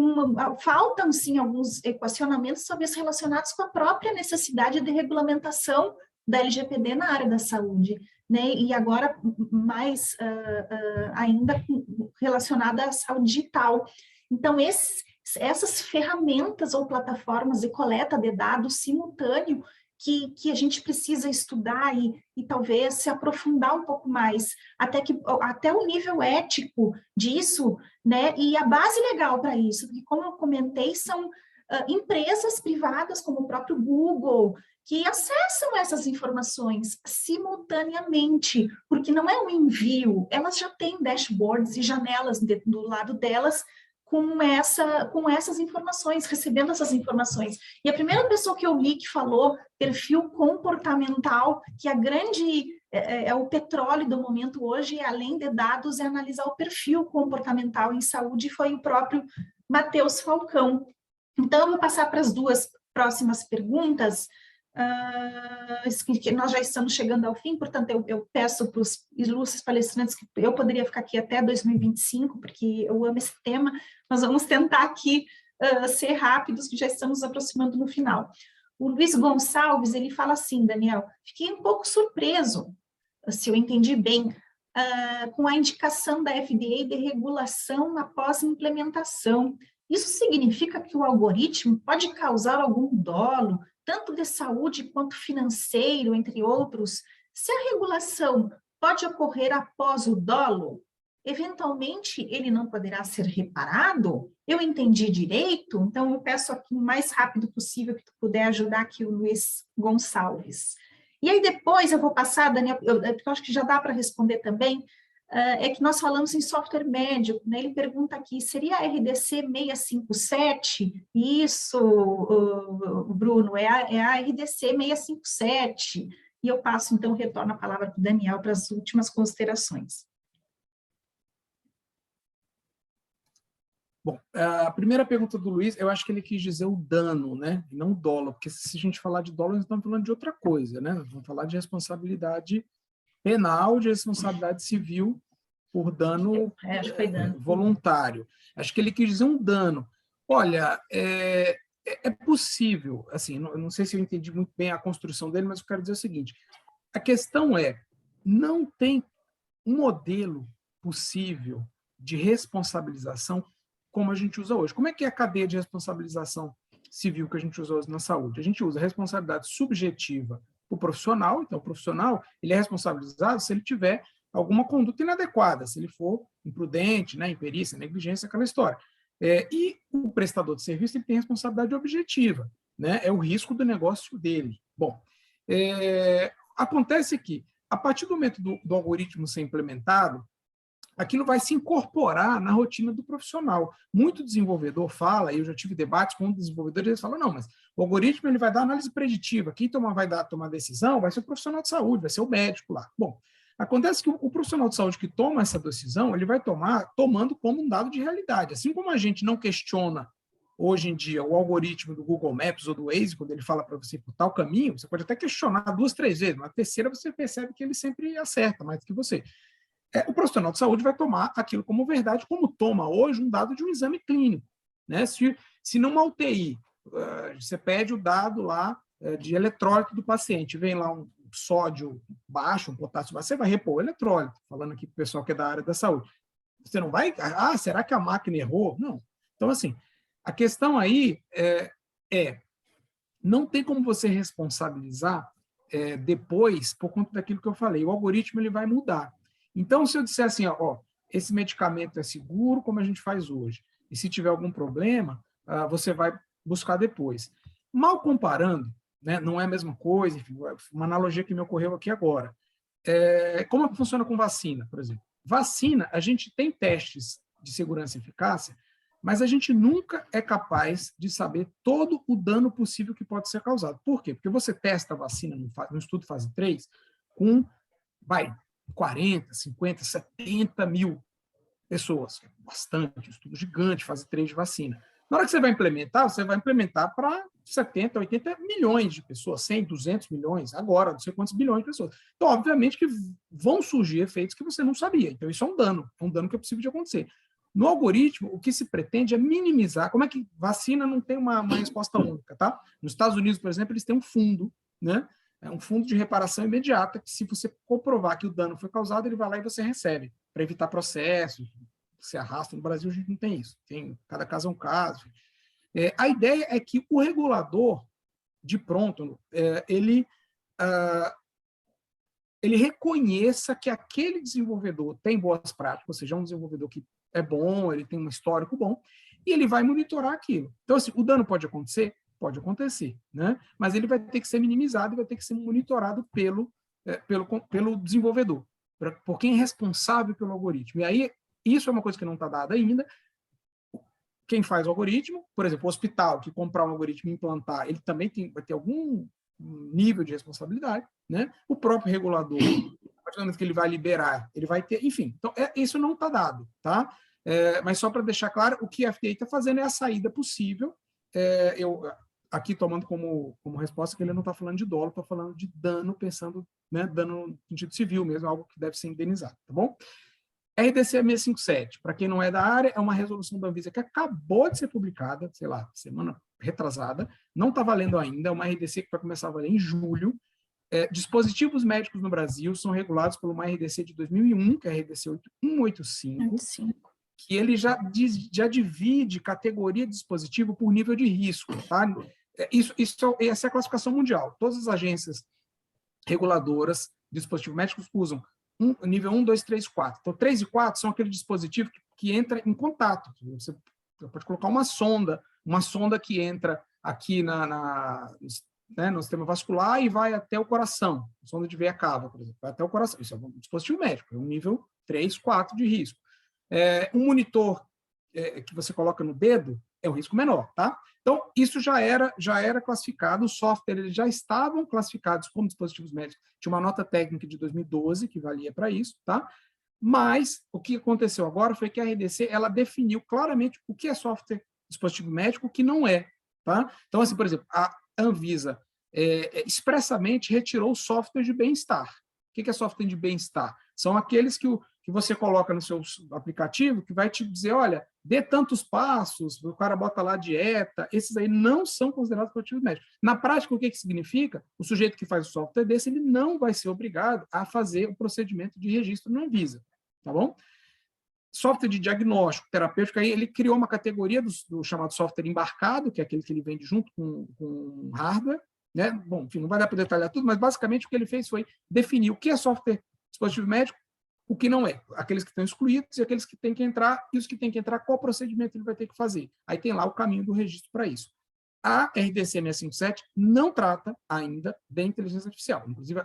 Speaker 3: faltam, sim, alguns equacionamentos, talvez relacionados com a própria necessidade de regulamentação da LGPD na área da saúde, né? E agora mais ainda relacionada à saúde digital. Então, essas ferramentas ou plataformas de coleta de dados simultâneo que a gente precisa estudar e talvez se aprofundar um pouco mais, até o nível ético disso, né? E a base legal para isso, porque como eu comentei, são empresas privadas, como o próprio Google, que acessam essas informações simultaneamente, porque não é um envio, elas já têm dashboards e janelas do lado delas com essas informações, recebendo essas informações. E a primeira pessoa que eu li que falou perfil comportamental, que é o petróleo do momento hoje, além de dados, é analisar o perfil comportamental em saúde, foi o próprio Matheus Falcão. Então, eu vou passar para as duas próximas perguntas, que nós já estamos chegando ao fim, portanto, eu peço para os ilustres palestrantes que eu poderia ficar aqui até 2025, porque eu amo esse tema. Nós vamos tentar aqui ser rápidos, que já estamos nos aproximando no final. O Luiz Gonçalves, ele fala assim, Daniel, fiquei um pouco surpreso, se eu entendi bem, com a indicação da FDA de regulação após implementação. Isso significa que o algoritmo pode causar algum dolo, tanto de saúde quanto financeiro, entre outros? Se a regulação pode ocorrer após o dolo, eventualmente ele não poderá ser reparado? Eu entendi direito? Então, eu peço aqui o mais rápido possível que tu puder ajudar aqui o Luiz Gonçalves. E aí depois eu vou passar, Daniel, porque eu acho que já dá para responder também, é que nós falamos em software médico, né? Ele pergunta aqui, seria a RDC 657? Isso, Bruno, é a RDC 657. E eu passo, então, retorno a palavra para o Daniel para as últimas considerações.
Speaker 1: Bom, a primeira pergunta do Luiz, eu acho que ele quis dizer o dano, né? E não o dolo, porque se a gente falar de dolo, nós estamos falando de outra coisa, né? Nós vamos falar de responsabilidade penal, de responsabilidade civil por dano voluntário. Acho que ele quis dizer um dano. Olha, é possível, assim, não sei se eu entendi muito bem a construção dele, mas eu quero dizer o seguinte, a questão é, não tem um modelo possível de responsabilização como a gente usa hoje. Como é que é a cadeia de responsabilização civil que a gente usa hoje na saúde? A gente usa responsabilidade subjetiva o profissional, então o profissional ele é responsabilizado se ele tiver alguma conduta inadequada, se ele for imprudente, né, imperícia, negligência, aquela história. E o prestador de serviço ele tem responsabilidade objetiva, né, é o risco do negócio dele. Bom, acontece que, a partir do momento do algoritmo ser implementado, aquilo vai se incorporar na rotina do profissional. Muito desenvolvedor fala, e eu já tive debates com desenvolvedores, eles falam, não, mas o algoritmo ele vai dar análise preditiva, quem vai tomar decisão vai ser o profissional de saúde, vai ser o médico lá. Bom, acontece que o profissional de saúde que toma essa decisão, ele vai tomando como um dado de realidade. Assim como a gente não questiona, hoje em dia, o algoritmo do Google Maps ou do Waze, quando ele fala para você ir por tal caminho, você pode até questionar 2, 3 vezes, mas na terceira você percebe que ele sempre acerta mais do que você. O profissional de saúde vai tomar aquilo como verdade, como toma hoje um dado de um exame clínico, né? Se numa UTI, você pede o dado lá de eletrólito do paciente, vem lá um sódio baixo, um potássio baixo, você vai repor o eletrólito, falando aqui para o pessoal que é da área da saúde. Você não vai, será que a máquina errou? Não. Então, assim, a questão aí não tem como você responsabilizar depois por conta daquilo que eu falei. O algoritmo ele vai mudar. Então, se eu disser assim, esse medicamento é seguro, como a gente faz hoje, e se tiver algum problema, você vai buscar depois. Mal comparando, né, não é a mesma coisa, enfim, uma analogia que me ocorreu aqui agora. Como funciona com vacina, por exemplo? Vacina, a gente tem testes de segurança e eficácia, mas a gente nunca é capaz de saber todo o dano possível que pode ser causado. Por quê? Porque você testa a vacina no estudo fase 3 com, 40, 50, 70 mil pessoas. Bastante, um estudo gigante, fase 3 de vacina. Na hora que você vai implementar para 70, 80 milhões de pessoas, 100, 200 milhões, agora, não sei quantos bilhões de pessoas. Então, obviamente que vão surgir efeitos que você não sabia. Então, isso é um dano que é possível de acontecer. No algoritmo, o que se pretende é minimizar. Como é que vacina não tem uma resposta única, tá? Nos Estados Unidos, por exemplo, eles têm um fundo, né? É um fundo de reparação imediata, que se você comprovar que o dano foi causado, ele vai lá e você recebe, para evitar processos, se arrasta. No Brasil, a gente não tem isso. Cada caso é um caso. A ideia é que o regulador, de pronto, ele reconheça que aquele desenvolvedor tem boas práticas, ou seja, é um desenvolvedor que é bom, ele tem um histórico bom, e ele vai monitorar aquilo. Então, assim, o dano pode acontecer? Pode acontecer, né? Mas ele vai ter que ser minimizado e vai ter que ser monitorado pelo desenvolvedor, por quem é responsável pelo algoritmo. E aí, isso é uma coisa que não está dada ainda. Quem faz o algoritmo, por exemplo, o hospital que comprar um algoritmo e implantar, ele também vai ter algum nível de responsabilidade, né? O próprio regulador, a partir do momento que ele vai liberar, ele vai ter, enfim. Então, isso não está dado, tá? Mas só para deixar claro, o que a FDA está fazendo é a saída possível. Eu aqui tomando como resposta que ele não está falando de dolo, está falando de dano, pensando, né, dano no sentido civil mesmo, algo que deve ser indenizado, tá bom? RDC 657, para quem não é da área, é uma resolução da Anvisa que acabou de ser publicada, sei lá, semana retrasada, não está valendo ainda, é uma RDC que vai começar a valer em julho. Dispositivos médicos no Brasil são regulados por uma RDC de 2001, que é a RDC 185, que ele já divide categoria de dispositivo por nível de risco, tá? Essa é a classificação mundial. Todas as agências reguladoras de dispositivos médicos usam nível 1, 2, 3, 4. Então, 3 e 4 são aquele dispositivo que entra em contato. Você pode colocar uma sonda que entra aqui no sistema vascular e vai até o coração. Sonda de veia cava, por exemplo, vai até o coração. Isso é um dispositivo médico, é um nível 3, 4 de risco. Um monitor que você coloca no dedo é um risco menor, tá? Então, isso já era classificado, os softwares já estavam classificados como dispositivos médicos. Tinha uma nota técnica de 2012 que valia para isso, tá? Mas o que aconteceu agora foi que a RDC ela definiu claramente o que é software dispositivo médico e o que não é, tá? Então, assim, por exemplo, a Anvisa expressamente retirou o software de bem-estar. O que é software de bem-estar? São aqueles que você coloca no seu aplicativo que vai te dizer, olha, dê tantos passos, o cara bota lá dieta, esses aí não são considerados dispositivos médicos. Na prática, o que significa? O sujeito que faz o software desse, ele não vai ser obrigado a fazer o procedimento de registro na Anvisa, tá bom? Software de diagnóstico terapêutico, aí ele criou uma categoria do chamado software embarcado, que é aquele que ele vende junto com hardware, né? Bom, enfim, não vai dar para detalhar tudo, mas basicamente o que ele fez foi definir o que é software dispositivo médico, o que não é, aqueles que estão excluídos e aqueles que têm que entrar, e os que têm que entrar, qual procedimento ele vai ter que fazer. Aí tem lá o caminho do registro para isso. A RDC 657 não trata ainda de inteligência artificial. Inclusive,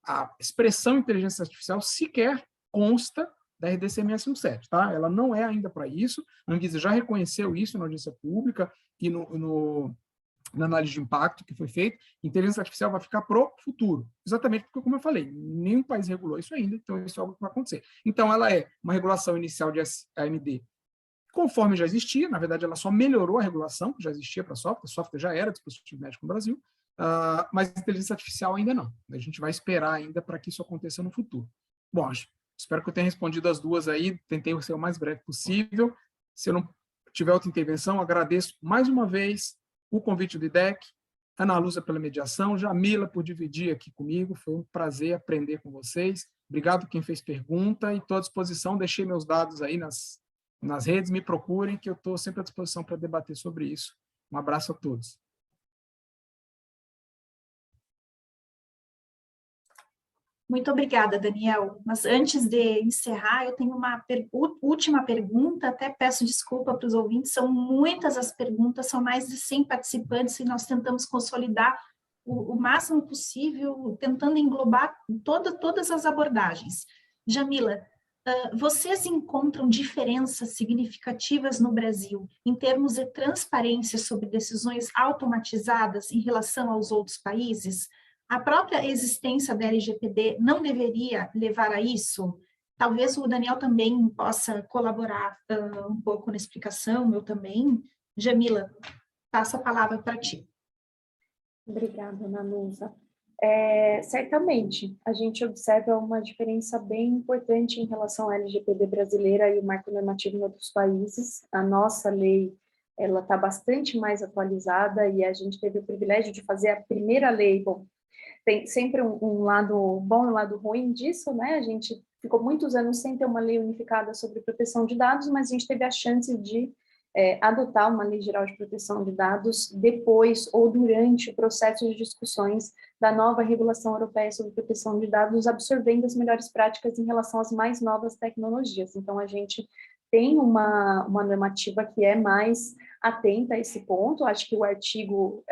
Speaker 1: a expressão inteligência artificial sequer consta da RDC 657, tá? Ela não é ainda para isso. A Anvisa já reconheceu isso na audiência pública e na análise de impacto que foi feita. Inteligência artificial vai ficar para o futuro. Exatamente porque, como eu falei, nenhum país regulou isso ainda, então isso é algo que vai acontecer. Então, ela é uma regulação inicial de AMD conforme já existia, na verdade, ela só melhorou a regulação, que já existia para software, software já era dispositivo médico no Brasil, mas inteligência artificial ainda não. A gente vai esperar ainda para que isso aconteça no futuro. Bom, espero que eu tenha respondido as duas aí, tentei ser o mais breve possível. Se eu não tiver outra intervenção, agradeço mais uma vez o convite do IDEC, Ana Lúcia pela mediação, Jamila por dividir aqui comigo, foi um prazer aprender com vocês. Obrigado quem fez pergunta e estou à disposição, deixei meus dados aí nas redes, me procurem que eu estou sempre à disposição para debater sobre isso. Um abraço a todos.
Speaker 3: Muito obrigada, Daniel. Mas antes de encerrar, eu tenho uma última pergunta, até peço desculpa para os ouvintes, são muitas as perguntas, são mais de 100 participantes e nós tentamos consolidar o máximo possível, tentando englobar todas as abordagens. Jamila, vocês encontram diferenças significativas no Brasil em termos de transparência sobre decisões automatizadas em relação aos outros países? A própria existência da LGPD não deveria levar a isso? Talvez o Daniel também possa colaborar um pouco na explicação, eu também. Jamila, passo a palavra para ti.
Speaker 5: Obrigada, Ana Lúcia. Certamente, a gente observa uma diferença bem importante em relação à LGPD brasileira e o marco normativo em outros países. A nossa lei ela está bastante mais atualizada e a gente teve o privilégio de fazer a primeira lei, Tem sempre um lado bom e um lado ruim disso, né? A gente ficou muitos anos sem ter uma lei unificada sobre proteção de dados, mas a gente teve a chance de adotar uma lei geral de proteção de dados depois ou durante o processo de discussões da nova regulação europeia sobre proteção de dados, absorvendo as melhores práticas em relação às mais novas tecnologias. Então, a gente tem uma normativa que é mais atenta a esse ponto. Acho que o artigo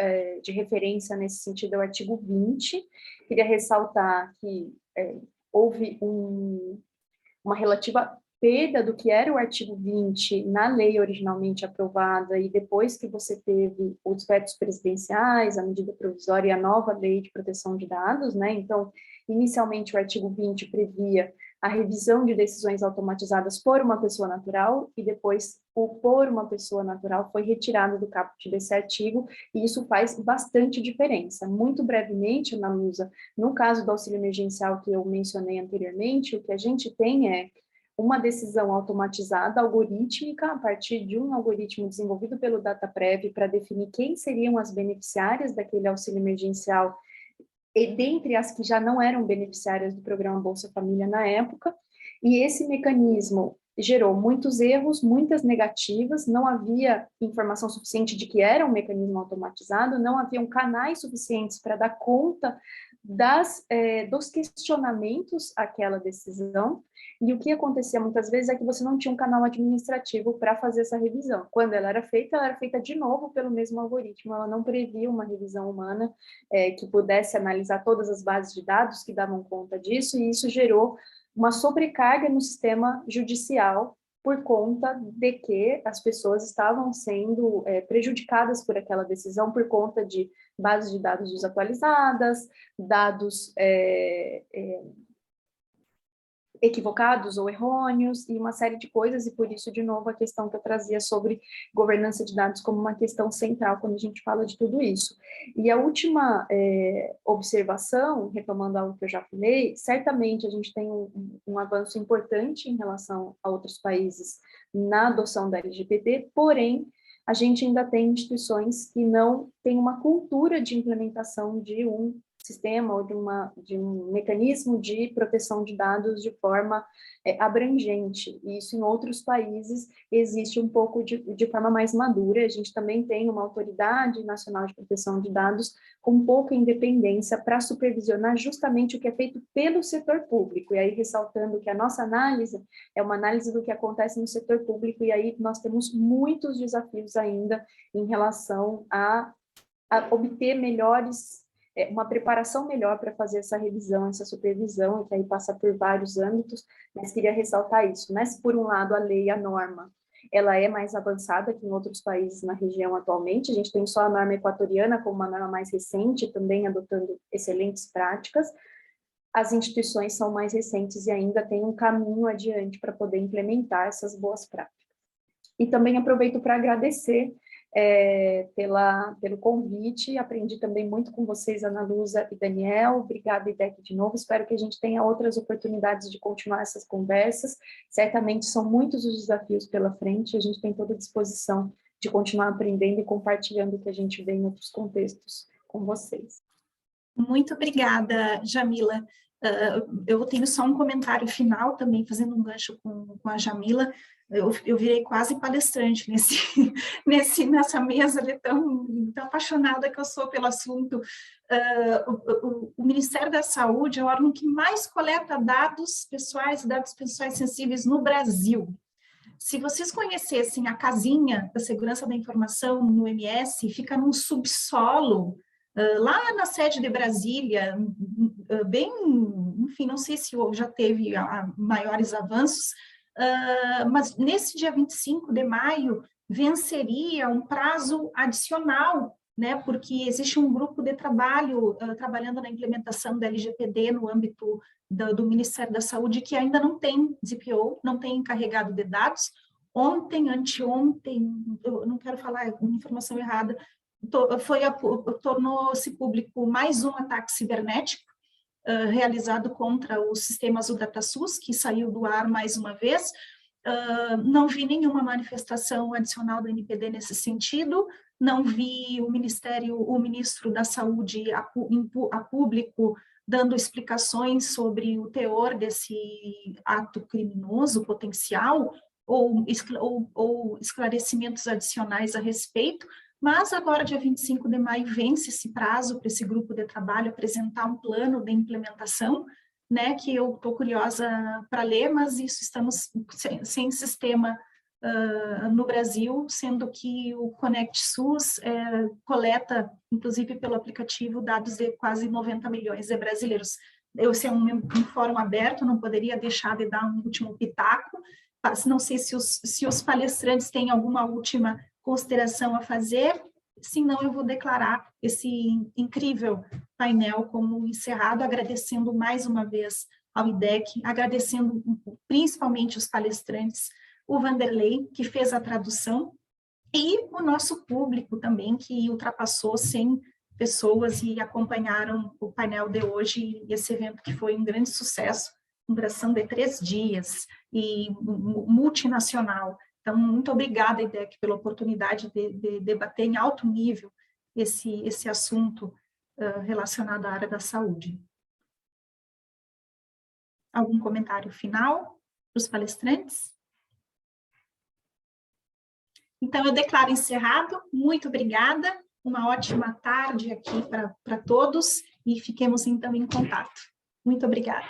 Speaker 5: de referência nesse sentido é o artigo 20. Queria ressaltar que houve uma relativa perda do que era o artigo 20 na lei originalmente aprovada, e depois que você teve os vetos presidenciais, a medida provisória e a nova lei de proteção de dados, né? Então, inicialmente o artigo 20 previa a revisão de decisões automatizadas por uma pessoa natural, e depois o por uma pessoa natural foi retirado do caput desse artigo, e isso faz bastante diferença. Muito brevemente, Ana Lusa, no caso do auxílio emergencial que eu mencionei anteriormente, o que a gente tem é uma decisão automatizada, algorítmica, a partir de um algoritmo desenvolvido pelo DataPrev para definir quem seriam as beneficiárias daquele auxílio emergencial, e dentre as que já não eram beneficiárias do programa Bolsa Família na época, e esse mecanismo gerou muitos erros, muitas negativas, não havia informação suficiente de que era um mecanismo automatizado, não haviam canais suficientes para dar conta dos questionamentos àquela decisão, e o que acontecia muitas vezes é que você não tinha um canal administrativo para fazer essa revisão. Quando ela era feita de novo pelo mesmo algoritmo, ela não previa uma revisão humana que pudesse analisar todas as bases de dados que davam conta disso, e isso gerou uma sobrecarga no sistema judicial por conta de que as pessoas estavam sendo prejudicadas por aquela decisão por conta de bases de dados desatualizadas, dados equivocados ou errôneos, e uma série de coisas, e por isso, de novo, a questão que eu trazia sobre governança de dados como uma questão central quando a gente fala de tudo isso. E a última observação, retomando algo que eu já falei, certamente a gente tem um avanço importante em relação a outros países na adoção da LGPD, porém, a gente ainda tem instituições que não têm uma cultura de implementação de um sistema ou de um mecanismo de proteção de dados de forma abrangente. E isso em outros países existe um pouco de forma mais madura. A gente também tem uma autoridade nacional de proteção de dados com pouca independência para supervisionar justamente o que é feito pelo setor público. E aí, ressaltando que a nossa análise é uma análise do que acontece no setor público, e aí nós temos muitos desafios ainda em relação a obter uma preparação melhor para fazer essa revisão, essa supervisão, e que aí passa por vários âmbitos, mas queria ressaltar isso, né? Se por um lado a lei, a norma, ela é mais avançada que em outros países na região atualmente, a gente tem só a norma equatoriana como uma norma mais recente, também adotando excelentes práticas, as instituições são mais recentes e ainda tem um caminho adiante para poder implementar essas boas práticas. E também aproveito para agradecer pelo convite, aprendi também muito com vocês, Ana Lusa e Daniel, obrigada, IDEC, de novo, espero que a gente tenha outras oportunidades de continuar essas conversas, certamente são muitos os desafios pela frente, a gente tem toda a disposição de continuar aprendendo e compartilhando o que a gente vê em outros contextos com vocês.
Speaker 3: Muito obrigada, Jamila. Eu tenho só um comentário final também, fazendo um gancho com a Jamila. Eu virei quase palestrante nessa mesa, tão apaixonada que eu sou pelo assunto. O Ministério da Saúde é o órgão que mais coleta dados pessoais sensíveis no Brasil. Se vocês conhecessem a casinha da segurança da informação no MS, fica num subsolo, lá na sede de Brasília, bem, enfim, não sei se já teve maiores avanços, mas nesse dia 25 de maio venceria um prazo adicional, né, porque existe um grupo de trabalho trabalhando na implementação da LGPD no âmbito do Ministério da Saúde que ainda não tem DPO, não tem encarregado de dados. Ontem, anteontem, eu não quero falar informação errada, tornou-se público mais um ataque cibernético realizado contra os sistemas do DataSUS, que saiu do ar mais uma vez. Não vi nenhuma manifestação adicional do NPD nesse sentido, não vi o ministro da Saúde a público dando explicações sobre o teor desse ato criminoso potencial, ou esclarecimentos adicionais a respeito, mas agora, dia 25 de maio, vence esse prazo para esse grupo de trabalho apresentar um plano de implementação, né, que eu estou curiosa para ler, mas isso estamos sem sistema no Brasil, sendo que o Conect SUS coleta, inclusive pelo aplicativo, dados de quase 90 milhões de brasileiros. Esse é um fórum aberto, não poderia deixar de dar um último pitaco. Não sei se os palestrantes têm alguma última consideração a fazer, senão eu vou declarar esse incrível painel como encerrado, agradecendo mais uma vez ao IDEC, agradecendo principalmente os palestrantes, o Vanderlei, que fez a tradução, e o nosso público também, que ultrapassou 100 pessoas e acompanharam o painel de hoje, esse evento que foi um grande sucesso, uma duração de 3 dias, e multinacional. Então, muito obrigada, IDEC, pela oportunidade de debater em alto nível esse assunto relacionado à área da saúde. Algum comentário final para os palestrantes? Então, eu declaro encerrado. Muito obrigada. Uma ótima tarde aqui para todos e fiquemos, então, em contato. Muito obrigada.